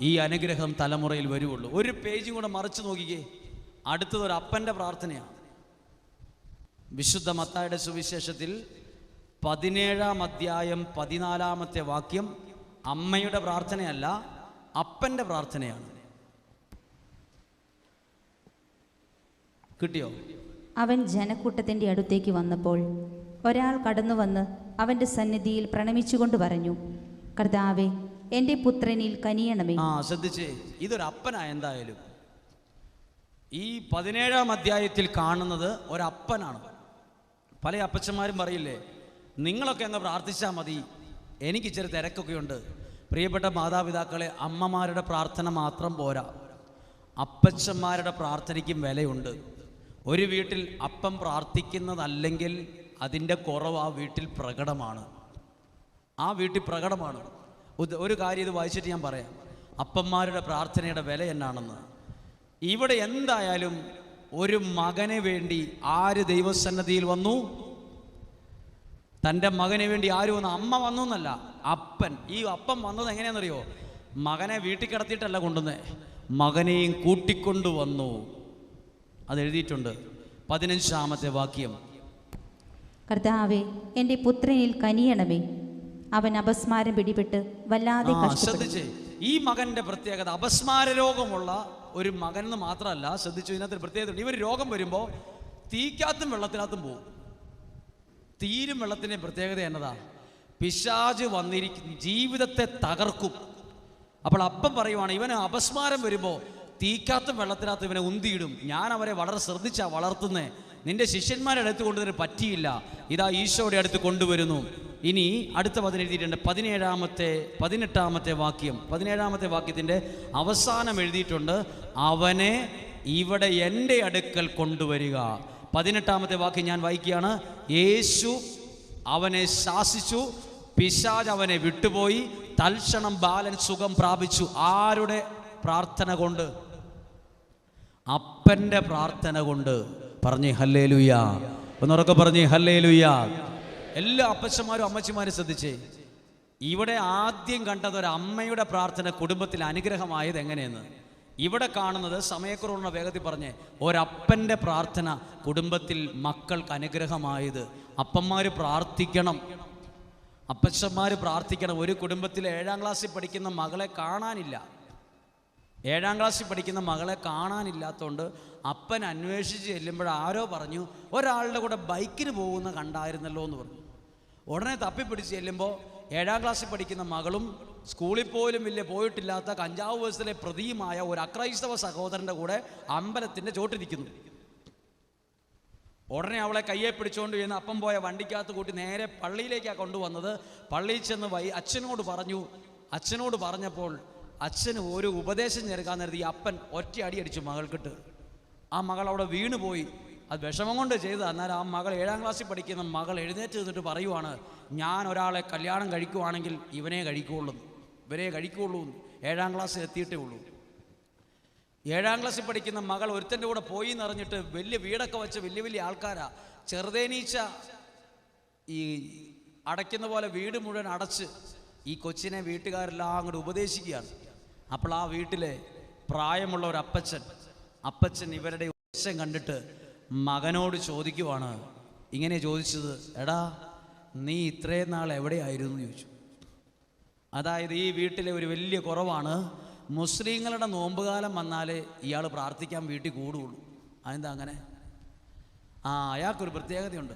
ഈ അനുഗ്രഹം തലമുറയിൽ വരുവുള്ളൂ. ഒരു പേജും കൂടെ മറിച്ച് നോക്കിക്കേ. അടുത്തതൊരു അപ്പൻ്റെ പ്രാർത്ഥനയാണ്. വിശുദ്ധ മത്തായിയുടെ സുവിശേഷത്തിൽ 17-ാം അധ്യായം 14-ാമത്തെ വാക്യം അമ്മയുടെ പ്രാർത്ഥനയല്ല, അപ്പൻ്റെ പ്രാർത്ഥനയാണ്. കിട്ടിയോ? അവൻ ജനക്കൂട്ടത്തിൻ്റെ അടുത്തേക്ക് വന്നപ്പോൾ ഒരാൾ കടന്നു വന്ന് അവൻ്റെ സന്നിധിയിൽ പ്രണമിച്ചുകൊണ്ട് പറഞ്ഞു, കർത്താവേ, എൻ്റെ പുത്രനിൽ കനിയണമേ. ശ്രദ്ധിച്ചേ, ഇതൊരു അപ്പനാണ്. എന്തായാലും ഈ 17-ാം അധ്യായത്തിൽ കാണുന്നത് ഒരപ്പനാണ്. പല അപ്പച്ചന്മാരും പറയില്ലേ, നിങ്ങളൊക്കെ അങ്ങ് പ്രാർത്ഥിച്ചാൽ മതി, എനിക്ക് ഇച്ചിരി തിരക്കൊക്കെ ഉണ്ട്. പ്രിയപ്പെട്ട മാതാപിതാക്കളെ, അമ്മമാരുടെ പ്രാർത്ഥന മാത്രം പോരാ, അപ്പച്ചന്മാരുടെ പ്രാർത്ഥനയ്ക്കും വിലയുണ്ട്. ഒരു വീട്ടിൽ അപ്പം പ്രാർത്ഥിക്കുന്നതല്ലെങ്കിൽ അതിൻ്റെ കുറവ് ആ വീട്ടിൽ പ്രകടമാണ്. ഒരു കാര്യം ഇത് വായിച്ചിട്ട് ഞാൻ പറയാം, അപ്പന്മാരുടെ പ്രാർത്ഥനയുടെ വില എന്നാണെന്ന്. ഇവിടെ എന്തായാലും ഒരു മകനെ വേണ്ടി ആര് ദൈവസന്നിധിയിൽ വന്നു? തൻ്റെ മകന് വേണ്ടി ആര് വന്നു? അമ്മ വന്നു എന്നല്ല, അപ്പൻ. ഈ അപ്പം വന്നത് എങ്ങനെയാണെന്നറിയോ? മകനെ വീട്ടിൽ കിടത്തിയിട്ടല്ല കൊണ്ടുവന്നേ. മകനെയും കൂട്ടിക്കൊണ്ടുവന്നു. അതെഴുതിയിട്ടുണ്ട് 15-ാമത്തെ വാക്യം. കർത്താവേ, എൻ്റെ പുത്രനിൽ കനിയണമേ. അവൻ അപസ്മാരം പിടിപെട്ട് വല്ലാതെ ശ്രദ്ധിച്ചേ, ഈ മകന്റെ പ്രത്യേകത അപസ്മാര രോഗമുള്ള ഒരു മകൻ എന്ന് മാത്രമല്ല. ശ്രദ്ധിച്ചു, ഇതിനകത്ത് പ്രത്യേകത. ഇവർ രോഗം വരുമ്പോൾ തീക്കകത്തും വെള്ളത്തിനകത്തും പോകും. തീരും വെള്ളത്തിൻ്റെ പ്രത്യേകത എന്നതാ? പിശാച് വന്നിരിക്കും, ജീവിതത്തെ തകർക്കും. അപ്പോൾ അപ്പം പറയുവാണ്, ഇവന് അപസ്മാരം വരുമ്പോൾ തീക്കകത്തും വെള്ളത്തിനകത്ത് ഇവനെ ഉന്തിയിടും. ഞാൻ അവരെ വളരെ ശ്രദ്ധിച്ചാ വളർത്തുന്നേ. നിന്റെ ശിഷ്യന്മാരെ അടുത്ത് കൊണ്ടുവരാൻ പറ്റിയില്ല, ഇതാ ഈശോയുടെ അടുത്ത് കൊണ്ടുവരുന്നു. ഇനി അടുത്ത വചനം എഴുതിയിട്ടുണ്ട് 18-ാമത്തെ വാക്യം. 17-ാമത്തെ വാക്യത്തിൻ്റെ അവസാനം എഴുതിയിട്ടുണ്ട്, അവനെ ഇവിടെ എൻ്റെ അടുക്കൽ കൊണ്ടുവരിക. 18-ാമത്തെ വാക്യം ഞാൻ വായിക്കുകയാണ്. യേശു അവനെ ശാസിച്ചു, പിശാച് അവനെ വിട്ടുപോയി, തൽക്ഷണം ബാലൻ സുഖം പ്രാപിച്ചു. ആരുടെ പ്രാർത്ഥന കൊണ്ട്? അപ്പൻ്റെ പ്രാർത്ഥന കൊണ്ട്. പറഞ്ഞേ ഹല്ലേലൂയ. ഒന്നുറക്കെ പറഞ്ഞേ ഹല്ലേലൂയ. എല്ലാ അപ്പച്ചന്മാരും അമ്മച്ചിമാരും ശ്രദ്ധിച്ചേ, ഇവിടെ ആദ്യം കണ്ടത് ഒരു അമ്മയുടെ പ്രാർത്ഥന കുടുംബത്തിൽ അനുഗ്രഹമായത് എങ്ങനെയെന്ന്. ഇവിടെ കാണുന്നത് സമയക്കുറവുള്ള വേഗത്തിൽ പറഞ്ഞേ, ഒരപ്പൻ്റെ പ്രാർത്ഥന കുടുംബത്തിൽ മക്കൾക്ക് അനുഗ്രഹമായത്. അപ്പന്മാർ പ്രാർത്ഥിക്കണം, അപ്പച്ചന്മാർ പ്രാർത്ഥിക്കണം. ഒരു കുടുംബത്തിൽ 7-ാം ക്ലാസ്സിൽ പഠിക്കുന്ന മകളെ കാണാനില്ല. 7-ാം ക്ലാസ്സിൽ പഠിക്കുന്ന മകളെ കാണാനില്ലാത്തതുകൊണ്ട് അപ്പൻ അന്വേഷിച്ച് ചെല്ലുമ്പോൾ ആരോ പറഞ്ഞു, ഒരാളുടെ കൂടെ ബൈക്കിന് പോകുന്ന കണ്ടായിരുന്നല്ലോ എന്ന് പറഞ്ഞു. ഉടനെ തപ്പിപ്പിടിച്ച് ചെല്ലുമ്പോൾ 7-ാം ക്ലാസ്സിൽ പഠിക്കുന്ന മകളും സ്കൂളിൽ പോലും പോയിട്ടില്ലാത്ത കഞ്ചാവ് വയസ്സിലെ പ്രതിയുമായ ഒരു അക്രൈസ്തവ സഹോദരൻ്റെ കൂടെ അമ്പലത്തിൻ്റെ ചോട്ടിരിക്കുന്നു. ഉടനെ അവളെ കയ്യെ പിടിച്ചുകൊണ്ട് ചെയ്യുന്ന അപ്പം പോയ വണ്ടിക്കകത്ത് കൂട്ടി നേരെ പള്ളിയിലേക്കാണ് കൊണ്ടുവന്നത്. പള്ളിയിൽ ചെന്ന് അച്ഛനോട് പറഞ്ഞു. അച്ഛനോട് പറഞ്ഞപ്പോൾ അച്ഛന് ഒരു ഉപദേശം ചേർക്കാൻ നേരത്തെ ഈ അപ്പൻ ഒറ്റ അടി അടിച്ചു മകൾക്കിട്ട്. ആ മകൾ അവിടെ വീണുപോയി. അത് വിഷമം കൊണ്ട് ചെയ്തത്. എന്നാൽ ആ മകൾ 7-ാം ക്ലാസ്സിൽ പഠിക്കുന്ന മകൾ എഴുന്നേറ്റ് നിന്നിട്ട് പറയുവാണ്, ഞാൻ ഒരാളെ കല്യാണം കഴിക്കുവാണെങ്കിൽ ഇവനെ കഴിക്കുകയുള്ളൂ, ഇവരെ കഴിക്കുകയുള്ളൂ. 7-ാം ക്ലാസ്സിൽ എത്തിയിട്ടേ ഉള്ളൂ. 7-ാം ക്ലാസ്സിൽ പഠിക്കുന്ന മകൾ ഒരുത്തൻ്റെ കൂടെ പോയി എന്നറിഞ്ഞിട്ട് വലിയ വീടൊക്കെ വെച്ച് വലിയ വലിയ ആൾക്കാരാ. ചെറുതേനീച്ച ഈ അടയ്ക്കുന്ന പോലെ വീട് മുഴുവൻ അടച്ച് ഈ കൊച്ചിനെ വീട്ടുകാരെല്ലാം അങ്ങോട്ട് ഉപദേശിക്കുകയാണ്. അപ്പോൾ ആ വീട്ടിലെ പ്രായമുള്ള ഒരു അപ്പച്ചൻ ഇവരുടെ ഉപദേശം കണ്ടിട്ട് മകനോട് ചോദിക്കുവാണ്. ഇങ്ങനെ ചോദിച്ചത്, എടാ നീ ഇത്രയും നാൾ എവിടെയായിരുന്നു ചോദിച്ചു. അതായത് ഈ വീട്ടിലെ ഒരു വലിയ കുറവാണ്, മുസ്ലിങ്ങളുടെ നോമ്പുകാലം വന്നാലേ ഇയാൾ പ്രാർത്ഥിക്കാൻ വീട്ടിൽ കൂടുകയുള്ളൂ. അതെന്താ അങ്ങനെ? അയാൾക്കൊരു പ്രത്യേകതയുണ്ട്.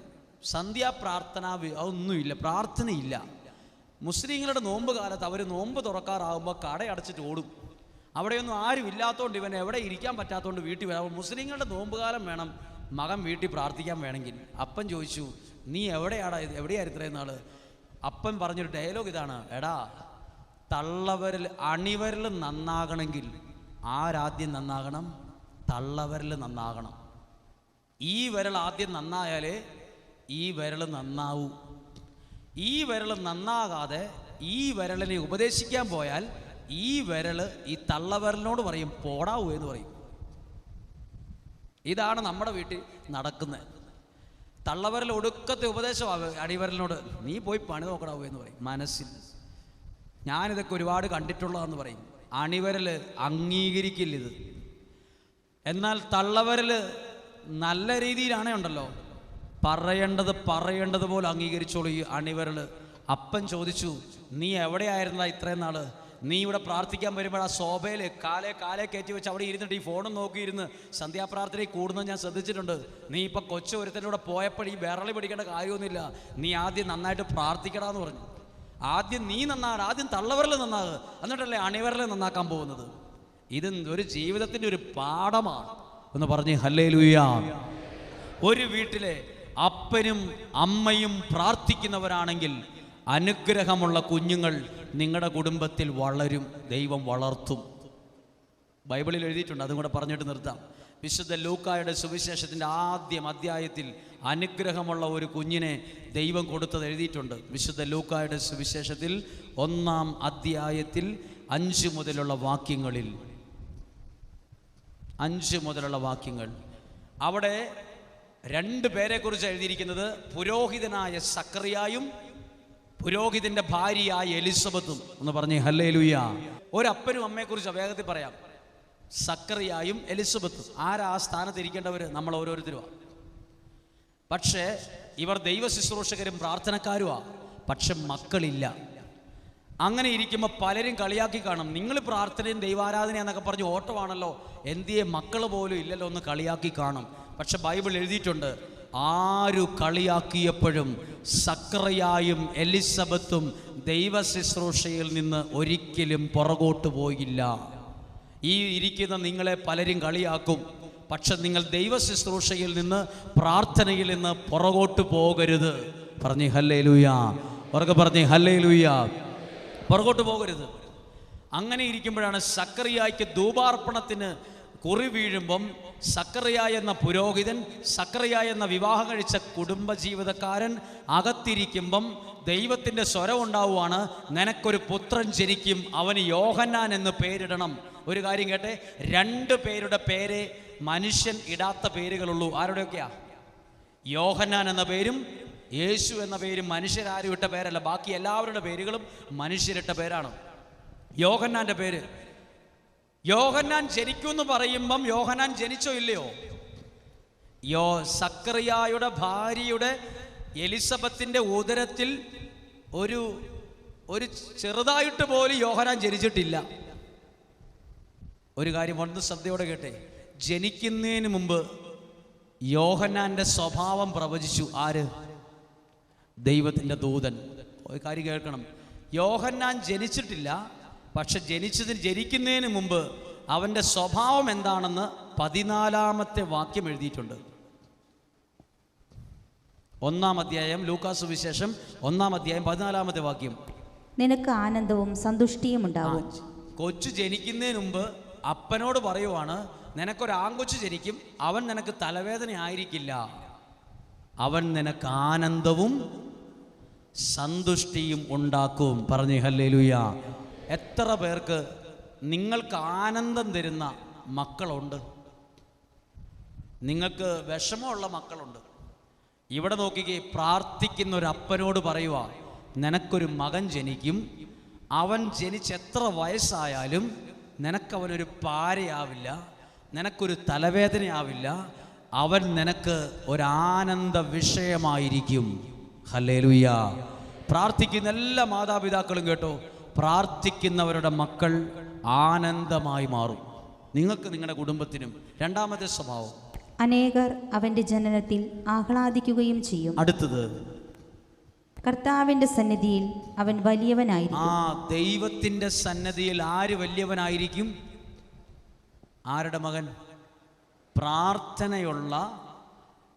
സന്ധ്യാപ്രാർത്ഥന അതൊന്നുമില്ല, പ്രാർത്ഥനയില്ല. മുസ്ലിങ്ങളുടെ നോമ്പ് കാലത്ത് അവർ നോമ്പ് തുറക്കാറാകുമ്പോൾ കടയടച്ചിട്ട് ഓടും. അവിടെയൊന്നും ആരും ഇല്ലാത്തതുകൊണ്ട് ഇവൻ എവിടെ ഇരിക്കാൻ പറ്റാത്തതുകൊണ്ട് വീട്ടിൽ വരാം. മുസ്ലിങ്ങളുടെ നോമ്പ് കാലം വേണം മകൻ വീട്ടിൽ പ്രാർത്ഥിക്കാൻ വേണമെങ്കിൽ. അപ്പൻ ചോദിച്ചു, നീ എവിടെയായിരുന്നു ഇത്രയും നാൾ? അപ്പൻ പറഞ്ഞൊരു ഡയലോഗ് ഇതാണ്, എടാ തള്ളവരിൽ അണിവരിൽ നന്നാകണമെങ്കിൽ ആരാദ്യം നന്നാകണം? തള്ളവരിൽ നന്നാകണം. ഈ വിരൽ ആദ്യം നന്നായാലേ ഈ വിരൽ നന്നാവൂ. ഈ വിരൽ നന്നാകാതെ ഈ വിരലിനെ ഉപദേശിക്കാൻ പോയാൽ ഈ വിരൽ ഈ തള്ളവിരലിനോട് പറയും പോടാവൂ എന്ന് പറയും. ഇതാണ് നമ്മുടെ വീട്ടിൽ നടക്കുന്നത്. തള്ളവിരൽ ഒടുക്കത്തെ ഉപദേശമാവും അടിവിരലിനോട്, നീ പോയി പണി നോക്കടാവൂ എന്ന് പറയും. മനസ്സിൽ ഞാനിതൊക്കെ ഒരുപാട് കണ്ടിട്ടുള്ളതെന്ന് പറയും. അണിവിരൽ അംഗീകരിക്കില്ല ഇത്. എന്നാൽ തള്ളവിരൽ നല്ല രീതിയിലാണേ ഉണ്ടല്ലോ, പറയേണ്ടത് പോലെ അംഗീകരിച്ചോളൂ ഈ അണിവിരൽ. അപ്പൻ ചോദിച്ചു, നീ എവിടെയായിരുന്നാ ഇത്രയും നാള്? നീ ഇവിടെ പ്രാർത്ഥിക്കാൻ വരുമ്പോൾ ആ ശോഭയിൽ കാലേ കയറ്റി വെച്ച് അവിടെ ഇരുന്നിട്ട് ഈ ഫോണും നോക്കിയിരുന്ന് സന്ധ്യാപ്രാർത്ഥനയിൽ കൂടുന്നത് ഞാൻ ശ്രദ്ധിച്ചിട്ടുണ്ട്. നീ ഇപ്പം ഒരുത്തൻ്റെ പോയപ്പോൾ ഈ വിരളി പിടിക്കേണ്ട കാര്യമൊന്നുമില്ല, നീ ആദ്യം നന്നായിട്ട് പ്രാർത്ഥിക്കണമെന്ന് പറഞ്ഞു. ആദ്യം നീ നന്നാകണം, ആദ്യം തള്ളവിരൽ നന്നാകുക, എന്നിട്ടല്ലേ അണിവിരൽ നന്നാക്കാൻ പോകുന്നത്. ഇത് ഒരു ജീവിതത്തിൻ്റെ ഒരു പാഠമാണ് എന്ന് പറഞ്ഞ് ഹല്ലേലൂയ. ഒരു വീട്ടിലെ അപ്പനും അമ്മയും പ്രാർത്ഥിക്കുന്നവരാണെങ്കിൽ അനുഗ്രഹമുള്ള കുഞ്ഞുങ്ങൾ നിങ്ങളുടെ കുടുംബത്തിൽ വളരും, ദൈവം വളർത്തും. ബൈബിളിൽ എഴുതിയിട്ടുണ്ട്, അതും കൂടെ പറഞ്ഞിട്ട് നിർത്താം. വിശുദ്ധ ലൂക്കായുടെ സുവിശേഷത്തിൻ്റെ ആദ്യം അധ്യായത്തിൽ അനുഗ്രഹമുള്ള ഒരു കുഞ്ഞിനെ ദൈവം കൊടുത്തത് എഴുതിയിട്ടുണ്ട്. വിശുദ്ധ ലൂക്കായുടെ സുവിശേഷത്തിൽ 1-ാം അധ്യായത്തിൽ 5 മുതലുള്ള വാക്യങ്ങൾ അവിടെ 2 പേരെക്കുറിച്ച് എഴുതിയിരിക്കുന്നത്. പുരോഹിതനായ സക്കറിയായും പുരോഹിതന്റെ ഭാര്യയായ എലിസബത്തും. ഒന്ന് പറഞ്ഞേ ഹല്ലേലൂയ. ഒരപ്പനും അമ്മയെക്കുറിച്ച് വേഗത്തിൽ പറയാം. സക്കറിയായും എലിസബത്തും. ആരാ ആ സ്ഥാനത്ത് ഇരിക്കേണ്ടവർ? നമ്മൾ ഓരോരുത്തരുമാണ്. പക്ഷേ ഇവർ ദൈവ ശുശ്രൂഷകരും പ്രാർത്ഥനക്കാരുമാണ്. പക്ഷെ മക്കളില്ല. അങ്ങനെ ഇരിക്കുമ്പോൾ പലരും കളിയാക്കി കാണും. നിങ്ങൾ പ്രാർത്ഥനയും ദൈവാരാധന എന്നൊക്കെ പറഞ്ഞ് ഓട്ടമാണല്ലോ, എന്തിയെ മക്കൾ പോലും ഇല്ലല്ലോ എന്ന് കളിയാക്കി കാണും. പക്ഷെ ബൈബിൾ എഴുതിയിട്ടുണ്ട്, ആരു കളിയാക്കിയപ്പോഴും സക്കറിയായും എലിസബത്തും ദൈവ ശുശ്രൂഷയിൽ നിന്ന് ഒരിക്കലും പുറകോട്ട് പോയില്ല. ഈ ഇരിക്കുന്ന നിങ്ങളെ പലരും കളിയാക്കും, പക്ഷെ നിങ്ങൾ ദൈവ ശുശ്രൂഷയിൽ നിന്ന്, പ്രാർത്ഥനയിൽ നിന്ന് പുറകോട്ട് പോകരുത്. പറഞ്ഞേ ഹല്ലേലൂയാ. ഉറക്കെ പറഞ്ഞേ ഹല്ലേലൂയാ. പുറകോട്ട് പോകരുത്. അങ്ങനെ ഇരിക്കുമ്പോഴാണ് സക്കറിയായ്ക്ക് ധൂപാർപ്പണത്തിന് കുറി വീഴുമ്പം സക്കറിയ എന്ന പുരോഹിതൻ, സക്കറിയ എന്ന വിവാഹം കഴിച്ച കുടുംബജീവിതക്കാരൻ അകത്തിരിക്കുമ്പം ദൈവത്തിൻ്റെ സ്വരം ഉണ്ടാവുകയാണ്, നിനക്കൊരു പുത്രൻ ജനിക്കും, അവന് യോഹന്നാൻ എന്ന് പേരിടണം. ഒരു കാര്യം കേട്ടെ, 2 പേരുടെ പേരെ മനുഷ്യൻ ഇടാത്ത പേരുകളുള്ളൂ. ആരുടെയൊക്കെയാ? യോഹന്നാൻ എന്ന പേരും യേശു എന്ന പേരും മനുഷ്യരാരും ഇട്ട പേരല്ല. ബാക്കി എല്ലാവരുടെ പേരുകളും മനുഷ്യരിട്ട പേരാണ്. യോഹന്നാൻ്റെ പേര്, യോഹന്നാൻ ജനിക്കുമെന്ന് പറയുമ്പം യോഹന്നാൻ ജനിച്ചോ ഇല്ലയോ? സക്കറിയായുടെ ഭാര്യയുടെ എലിസബത്തിൻ്റെ ഉദരത്തിൽ ഒരു ചെറുതായിട്ട് പോലും യോഹന്നാൻ ജനിച്ചിട്ടില്ല. ഒരു കാര്യം ഒന്ന് ശ്രദ്ധയോടെ കേട്ടെ, ജനിക്കുന്നതിന് മുമ്പ് യോഹന്നാൻ്റെ സ്വഭാവം പ്രവചിച്ചു. ആര്? ദൈവത്തിൻ്റെ ദൂതൻ. ഒരു കാര്യം കേൾക്കണം, യോഹന്നാൻ ജനിച്ചിട്ടില്ല, പക്ഷെ ജനിക്കുന്നതിന് മുമ്പ് അവൻ്റെ സ്വഭാവം എന്താണെന്ന് 14-ാമത്തെ വാക്യം എഴുതിയിട്ടുണ്ട്. 1-ാം അധ്യായം, ലൂക്കാസ് സുവിശേഷം 1-ാം അധ്യായം 14-ാമത്തെ വാക്യം. നിനക്ക് ആനന്ദവും സന്തുഷ്ടിയും ഉണ്ടാവും. കൊച്ചു ജനിക്കുന്നതിന് മുമ്പ് അപ്പനോട് പറയുവാണ്, നിനക്കൊരു ആൺകൊച്ചു ജനിക്കും, അവൻ നിനക്ക് തലവേദന ആയിരിക്കില്ല, അവൻ നിനക്ക് ആനന്ദവും സന്തുഷ്ടിയും ഉണ്ടാക്കും. പറഞ്ഞേ ഹല്ലേലൂയാ. എത്ര പേർക്ക് നിങ്ങൾക്ക് ആനന്ദം തരുന്ന മക്കളുണ്ട്? നിങ്ങൾക്ക് വിഷമമുള്ള മക്കളുണ്ട്? ഇവിടെ നോക്കിക്കേ, പ്രാർത്ഥിക്കുന്ന ഒരു അപ്പനോട് പറയുക, നിനക്കൊരു മകൻ ജനിക്കും, അവൻ ജനിച്ച് എത്ര വയസ്സായാലും നിനക്കവനൊരു പാരയാവില്ല, നിനക്കൊരു തലവേദനയാവില്ല, അവൻ നിനക്ക് ഒരാനന്ദ വിഷയമായിരിക്കും. ഹല്ലേലൂയാ. പ്രാർത്ഥിക്കുന്ന എല്ലാ മാതാപിതാക്കളും കേട്ടോ, പ്രാർത്ഥിക്കുന്നവരുടെ മക്കൾ ആനന്ദമായി മാറും. നിങ്ങൾക്ക് നിങ്ങളുടെ കുടുംബത്തിനും. 2-ാമത്തെ സ്വഭാവം, അനേകർ അവൻ്റെ ജനനത്തിൽ ആഹ്ലാദിക്കുകയും ചെയ്യും. അടുത്തത്, കർത്താവിൻ്റെ സന്നിധിയിൽ അവൻ വലിയവനായിരിക്കും. ദൈവത്തിൻ്റെ സന്നിധിയിൽ ആര് വലിയവനായിരിക്കും? ആരുടെ മകൻ? പ്രാർത്ഥനയുള്ള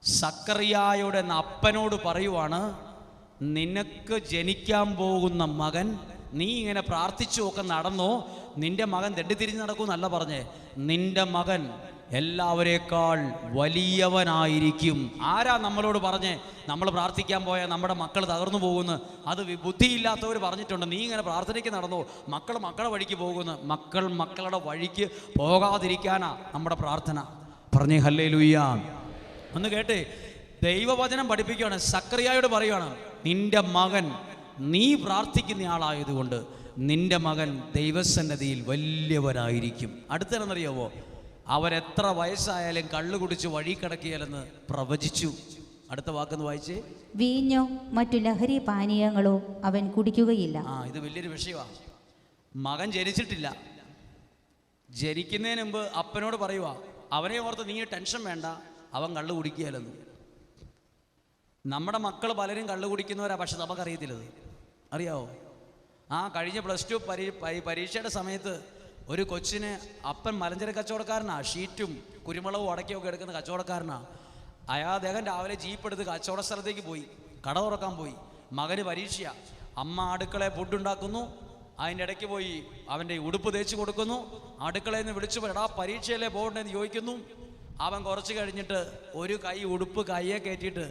സക്കറിയായുടെ അപ്പനോട് പറയുവാണ്, നിനക്ക് ജനിക്കാൻ പോകുന്ന മകൻ, നീ ഇങ്ങനെ പ്രാർത്ഥിച്ചു ഒക്കെ നടന്നോ, നിന്റെ മകൻ തെണ്ടിത്തിരിഞ്ഞ് നടക്കുമെന്നല്ല പറഞ്ഞേ, നിന്റെ മകൻ എല്ലാവരേക്കാൾ വലിയവനായിരിക്കും. ആരാ നമ്മളോട് പറഞ്ഞേ നമ്മൾ പ്രാർത്ഥിക്കാൻ പോയാൽ നമ്മുടെ മക്കൾ തകർന്നു പോകുന്നു? അത് ബുദ്ധിയില്ലാത്തവർ പറഞ്ഞിട്ടുണ്ട്. നീ ഇങ്ങനെ പ്രാർത്ഥനയ്ക്ക് നടന്നോ, മക്കളുടെ വഴിക്ക് പോകുന്നു. മക്കളുടെ വഴിക്ക് പോകാതിരിക്കാനാ നമ്മുടെ പ്രാർത്ഥന. പറഞ്ഞേ ഹല്ലേലൂയാ. ഒന്ന് കേട്ടേ, ദൈവവചനം പഠിപ്പിക്കുകയാണ്. സക്കറിയായോട് പറയുകയാണ്, നിന്റെ മകൻ, നീ പ്രാർത്ഥിക്കുന്ന ആളായതുകൊണ്ട് നിന്റെ മകൻ ദൈവസന്നിധിയിൽ വലിയവനായിരിക്കും. അടുത്തതെന്നറിയാവോ? അവരെത്ര വയസ്സായാലും കള്ളു കുടിച്ച് വഴി കിടക്കിയാലെന്ന് പ്രവചിച്ചു. അടുത്ത വാക്കെന്ന് വായിച്ചേ. വീഞ്ഞോ മറ്റു ലഹരി പാനീയങ്ങളോ അവൻ കുടിക്കുകയില്ല. ഇത് വലിയൊരു വിഷയമാണ്. മകൻ ജനിച്ചിട്ടില്ല, ജനിക്കുന്നതിന് മുമ്പ് അപ്പനോട് പറയുക, അവനെ ഓർത്ത് നീ ടെൻഷൻ വേണ്ട, അവൻ കള്ളു കുടിക്കുകയല്ലെന്ന്. നമ്മുടെ മക്കൾ പലരും കള്ളു കുടിക്കുന്നവരാ, പക്ഷെ നമുക്കറിയത്തില്ലത്. അറിയാവോ? കഴിഞ്ഞ +2 പരീക്ഷയുടെ സമയത്ത് ഒരു കൊച്ചിന് അപ്പൻ മലഞ്ചര കച്ചവടക്കാരനാ, ഷീറ്റും കുരുമുളകും അടക്കിയൊക്കെ എടുക്കുന്ന കച്ചവടക്കാരനാ. അദ്ദേഹം രാവിലെ ജീപ്പ് എടുത്ത് കച്ചവട സ്ഥലത്തേക്ക് പോയി, കട തുറക്കാൻ പോയി. മകന് പരീക്ഷ, അമ്മ അടുക്കളയെ ഫുഡ് ഉണ്ടാക്കുന്നു, അതിൻ്റെ ഇടയ്ക്ക് പോയി അവൻ്റെ ഉടുപ്പ് തേച്ച് കൊടുക്കുന്നു. അടുക്കളയിൽ നിന്ന് വിളിച്ചു എടാ പരീക്ഷയല്ലേ പോകണ്ടെന്ന് ചോദിക്കുന്നു. അവൻ കുറച്ച് കഴിഞ്ഞിട്ട് ഒരു കൈ ഉടുപ്പ് കയ്യെ കയറ്റിയിട്ട്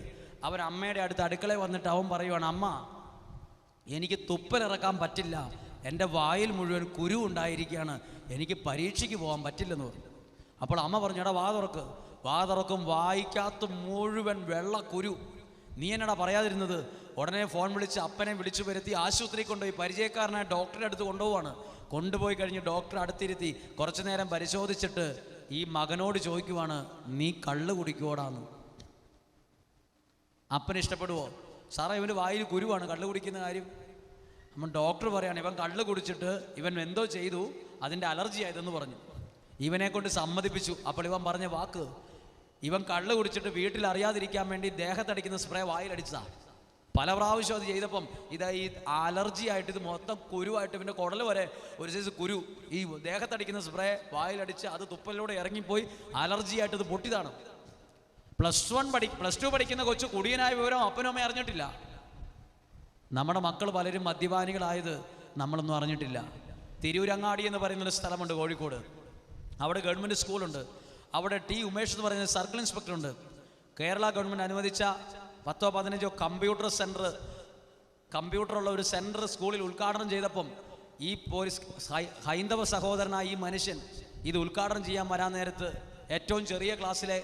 അവൻ അമ്മയുടെ അടുത്ത് അടുക്കളയിൽ വന്നിട്ട് അവൻ പറയുവാണ്, അമ്മ എനിക്ക് തുപ്പലിറക്കാൻ പറ്റില്ല, എൻ്റെ വായിൽ മുഴുവൻ കുരു ഉണ്ടായിരിക്കുകയാണ്, എനിക്ക് പരീക്ഷയ്ക്ക് പോകാൻ പറ്റില്ലെന്ന് പറഞ്ഞു. അപ്പോൾ അമ്മ പറഞ്ഞു, എടാ വാ തുറക്കും. വായിക്കാത്ത മുഴുവൻ വെള്ള കുരു. നീ എന്നടാ പറയാതിരുന്നത്? ഉടനെ ഫോൺ വിളിച്ച് അപ്പനെ വിളിച്ചു വരുത്തി ആശുപത്രിയിൽ കൊണ്ടുപോയി പരിചയക്കാരനായ ഡോക്ടറെ അടുത്ത് കൊണ്ടുപോവാണ്. കൊണ്ടുപോയി കഴിഞ്ഞ് ഡോക്ടർ അടുത്തിരുത്തി കുറച്ചു നേരം പരിശോധിച്ചിട്ട് ഈ മകനോട് ചോദിക്കുവാണ്, നീ കള്ള് കുടിക്കുവോടാന്ന്. അപ്പന് ഇഷ്ടപ്പെടുവോ? സാറേ ഇവന് വായിൽ കുരുവാണ്, കള്ള് കുടിക്കുന്ന കാര്യം. അപ്പം ഡോക്ടർ പറയാണ്, ഇവൻ കള്ള് കുടിച്ചിട്ട് ഇവൻ എന്തോ ചെയ്തു, അതിൻ്റെ അലർജി ആയതെന്ന് പറഞ്ഞു. ഇവനെ കൊണ്ട് സമ്മതിപ്പിച്ചു. അപ്പോൾ ഇവൻ പറഞ്ഞ വാക്ക്, ഇവൻ കള്ള് കുടിച്ചിട്ട് വീട്ടിൽ അറിയാതിരിക്കാൻ വേണ്ടി ദേഹത്തടിക്കുന്ന സ്പ്രേ വായിലടിച്ചതാ. പല പ്രാവശ്യം അത് ചെയ്തപ്പം ഇതാ ഈ അലർജി ആയിട്ട് ഇത് മൊത്തം കുരുവായിട്ട് ഇവൻ്റെ കുടൽ വരെ ഒരു സൈസ് കുരു, ഈ ദേഹത്തടിക്കുന്ന സ്പ്രേ വായിലടിച്ച് അത് തുപ്പലിലൂടെ ഇറങ്ങിപ്പോയി അലർജി ആയിട്ട് ഇത് പൊട്ടിയതാണ്. പ്ലസ് ടു പഠിക്കുന്ന കൊച്ചു കുടിയനായ വിവരം അപ്പനും അമ്മയും അറിഞ്ഞിട്ടില്ല. നമ്മുടെ മക്കൾ പലരും മദ്യപാനികളായത് നമ്മളൊന്നും അറിഞ്ഞിട്ടില്ല. തിരൂരങ്ങാടി എന്ന് പറയുന്നൊരു സ്ഥലമുണ്ട് കോഴിക്കോട്. അവിടെ ഗവൺമെൻറ് സ്കൂളുണ്ട്. അവിടെ ടി ഉമേഷ് എന്ന് പറയുന്ന സർക്കിൾ ഇൻസ്പെക്ടറുണ്ട്. കേരള ഗവൺമെൻറ് അനുവദിച്ച 10-15 കമ്പ്യൂട്ടർ സെൻറ്റർ, കമ്പ്യൂട്ടറുള്ള ഒരു സെൻറ്റർ സ്കൂളിൽ ഉദ്ഘാടനം ചെയ്തപ്പം ഈ പോലീസ് ഹൈന്ദവ സഹോദരനായ ഈ മനുഷ്യൻ ഇത് ഉദ്ഘാടനം ചെയ്യാൻ വരാൻ നേരത്ത് ഏറ്റവും ചെറിയ ക്ലാസ്സിലെ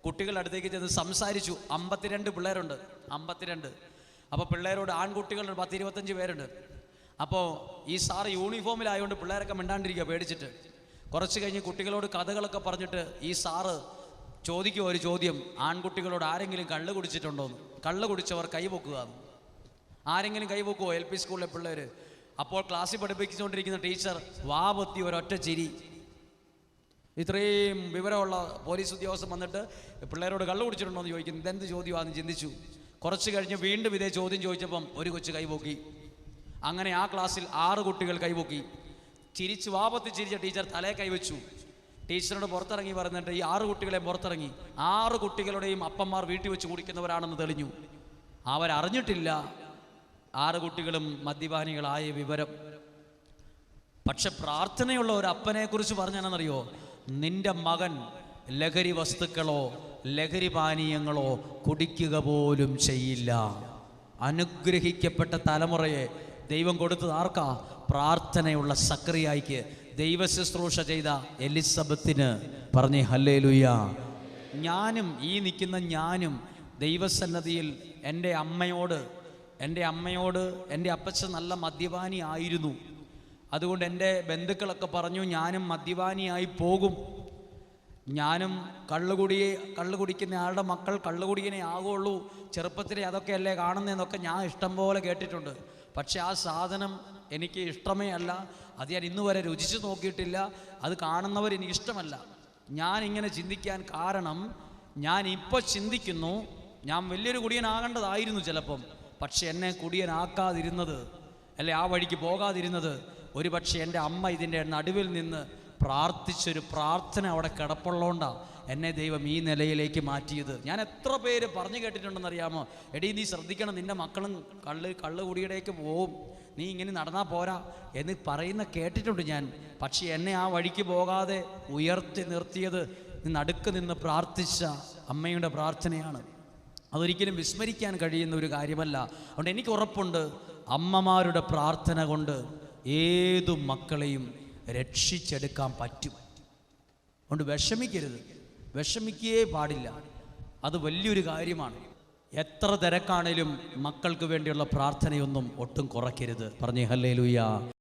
കുട്ടികളുടെ അടുത്തേക്ക് ചെന്ന് സംസാരിച്ചു. 52 പിള്ളേരുണ്ട്, 52. അപ്പോൾ പിള്ളേരോട്, ആൺകുട്ടികളുടെ 10-25 പേരുണ്ട്. അപ്പോൾ ഈ സാറ് യൂണിഫോമിലായതുകൊണ്ട് പിള്ളേരൊക്കെ മിണ്ടാണ്ടിരിക്കുക പേടിച്ചിട്ട്. കുറച്ച് കഴിഞ്ഞ് കുട്ടികളോട് കഥകളൊക്കെ പറഞ്ഞിട്ട് ഈ സാറ് ചോദിക്കുക ഒരു ചോദ്യം, ആൺകുട്ടികളോട് ആരെങ്കിലും കള്ള് കുടിച്ചിട്ടുണ്ടോന്ന്. കള്ള് കുടിച്ചവർ കൈപൊക്കുക. ആരെങ്കിലും കൈപൊക്കുമോ? LP സ്കൂളിലെ പിള്ളേർ. അപ്പോൾ ക്ലാസ്സിൽ പഠിപ്പിച്ചുകൊണ്ടിരിക്കുന്ന ടീച്ചർ വാ പൊത്തി ഒരൊറ്റ ചിരി. ഇത്രയും വിവരമുള്ള പോലീസ് ഉദ്യോഗസ്ഥൻ വന്നിട്ട് പിള്ളേരോട് കള്ള് കുടിച്ചിട്ടുണ്ടോ എന്ന് ചോദിക്കുന്നു. ഇതെന്ത് ചോദ്യമാണെന്ന് ചിന്തിച്ചു. കുറച്ച് കഴിഞ്ഞ് വീണ്ടും ഇതേ ചോദ്യം ചോദിച്ചപ്പം ഒരു കൊച്ചു കൈപൊക്കി. അങ്ങനെ ആ ക്ലാസ്സിൽ 6 കുട്ടികൾ കൈപൊക്കി. ചിരിച്ച് വാപത്തി ചിരിച്ച ടീച്ചർ തലേ കൈവച്ചു. ടീച്ചറിനോട് പുറത്തിറങ്ങി പറഞ്ഞിട്ട് ഈ 6 കുട്ടികളെ പുറത്തിറങ്ങി. 6 കുട്ടികളുടെയും അപ്പന്മാർ വീട്ടിൽ വെച്ച് കുടിക്കുന്നവരാണെന്ന് തെളിഞ്ഞു. അവരറിഞ്ഞിട്ടില്ല 6 കുട്ടികളും മദ്യപാനികളായ വിവരം. പക്ഷെ പ്രാർത്ഥനയുള്ള ഒരു അപ്പനെ കുറിച്ച് പറഞ്ഞാണെന്നറിയോ, നിന്റെ മകൻ ലഹരി വസ്തുക്കളോ ലഹരി പാനീയങ്ങളോ കുടിക്കുക പോലും ചെയ്യില്ല. അനുഗ്രഹിക്കപ്പെട്ട തലമുറയെ ദൈവം കൊടുത്തത് ആർക്കാ? പ്രാർത്ഥനയുള്ള സക്രിയായിക്ക്, ദൈവ ശുശ്രൂഷ ചെയ്ത എലിസബത്തിന്. പറഞ്ഞേ ഹല്ലേലൂയ. ഞാനും ഈ നിൽക്കുന്ന ഞാനും ദൈവസന്നദ്ധിയിൽ എൻ്റെ അമ്മയോട് എൻ്റെ അപ്പച്ചൻ നല്ല മദ്യപാനി ആയിരുന്നു. അതുകൊണ്ട് എൻ്റെ ബന്ധുക്കളൊക്കെ പറഞ്ഞു ഞാനും മദ്യപാനിയായി പോകും, ഞാനും കള്ളു കുടിക്കുന്ന ആളുടെ മക്കൾ കള്ളുകുടിയനെ ആകുള്ളൂ, ചെറുപ്പത്തിലെ അതൊക്കെയല്ലേ കാണുന്നതെന്നൊക്കെ ഞാൻ ഇഷ്ടം പോലെ കേട്ടിട്ടുണ്ട്. പക്ഷെ ആ സാധനം എനിക്ക് ഇഷ്ടമേ അല്ല. അത് ഞാൻ ഇന്ന് വരെ രുചിച്ച് നോക്കിയിട്ടില്ല. അത് കാണുന്നവർ എനിക്കിഷ്ടമല്ല. ഞാനിങ്ങനെ ചിന്തിക്കാൻ കാരണം, ഞാൻ ഇപ്പോൾ ചിന്തിക്കുന്നു, ഞാൻ വലിയൊരു കുടിയനാകേണ്ടതായിരുന്നു ചിലപ്പം. പക്ഷെ എന്നെ കുടിയനാക്കാതിരുന്നത്, അല്ലെ ആ വഴിക്ക് പോകാതിരുന്നത്, ഒരു പക്ഷേ എൻ്റെ അമ്മ ഇതിൻ്റെ നടുവിൽ നിന്ന് പ്രാർത്ഥിച്ചൊരു പ്രാർത്ഥന അവിടെ കിടപ്പുള്ളതുകൊണ്ടാണ് എന്നെ ദൈവം ഈ നിലയിലേക്ക് മാറ്റിയത്. ഞാൻ എത്ര പേര് പറഞ്ഞു കേട്ടിട്ടുണ്ടെന്നറിയാമോ, എടീ നീ ശ്രദ്ധിക്കണം, നിൻ്റെ മക്കളും കള്ള് കുടിയിടേക്ക് പോവും, നീ ഇങ്ങനെ നടന്നാൽ പോരാ എന്ന് പറയുന്ന കേട്ടിട്ടുണ്ട് ഞാൻ. പക്ഷേ എന്നെ ആ വഴിക്ക് പോകാതെ ഉയർത്തി നിർത്തിയത് നടുക്ക് നിന്ന് പ്രാർത്ഥിച്ച അമ്മയുടെ പ്രാർത്ഥനയാണ്. അതൊരിക്കലും വിസ്മരിക്കാൻ കഴിയുന്ന ഒരു കാര്യമല്ല. അതുകൊണ്ട് എനിക്ക് ഉറപ്പുണ്ട്, അമ്മമാരുടെ പ്രാർത്ഥന കൊണ്ട് ഏതു മക്കളെയും രക്ഷിച്ചെടുക്കാൻ പറ്റും. അതുകൊണ്ട് വിഷമിക്കരുത്, വിഷമിക്കുകയേ പാടില്ല. അത് വലിയൊരു കാര്യമാണ്. എത്ര തിരക്കാണേലും മക്കൾക്ക് വേണ്ടിയുള്ള പ്രാർത്ഥനയൊന്നും ഒട്ടും കുറയ്ക്കരുത്. പറഞ്ഞേ ഹല്ലേലൂയ.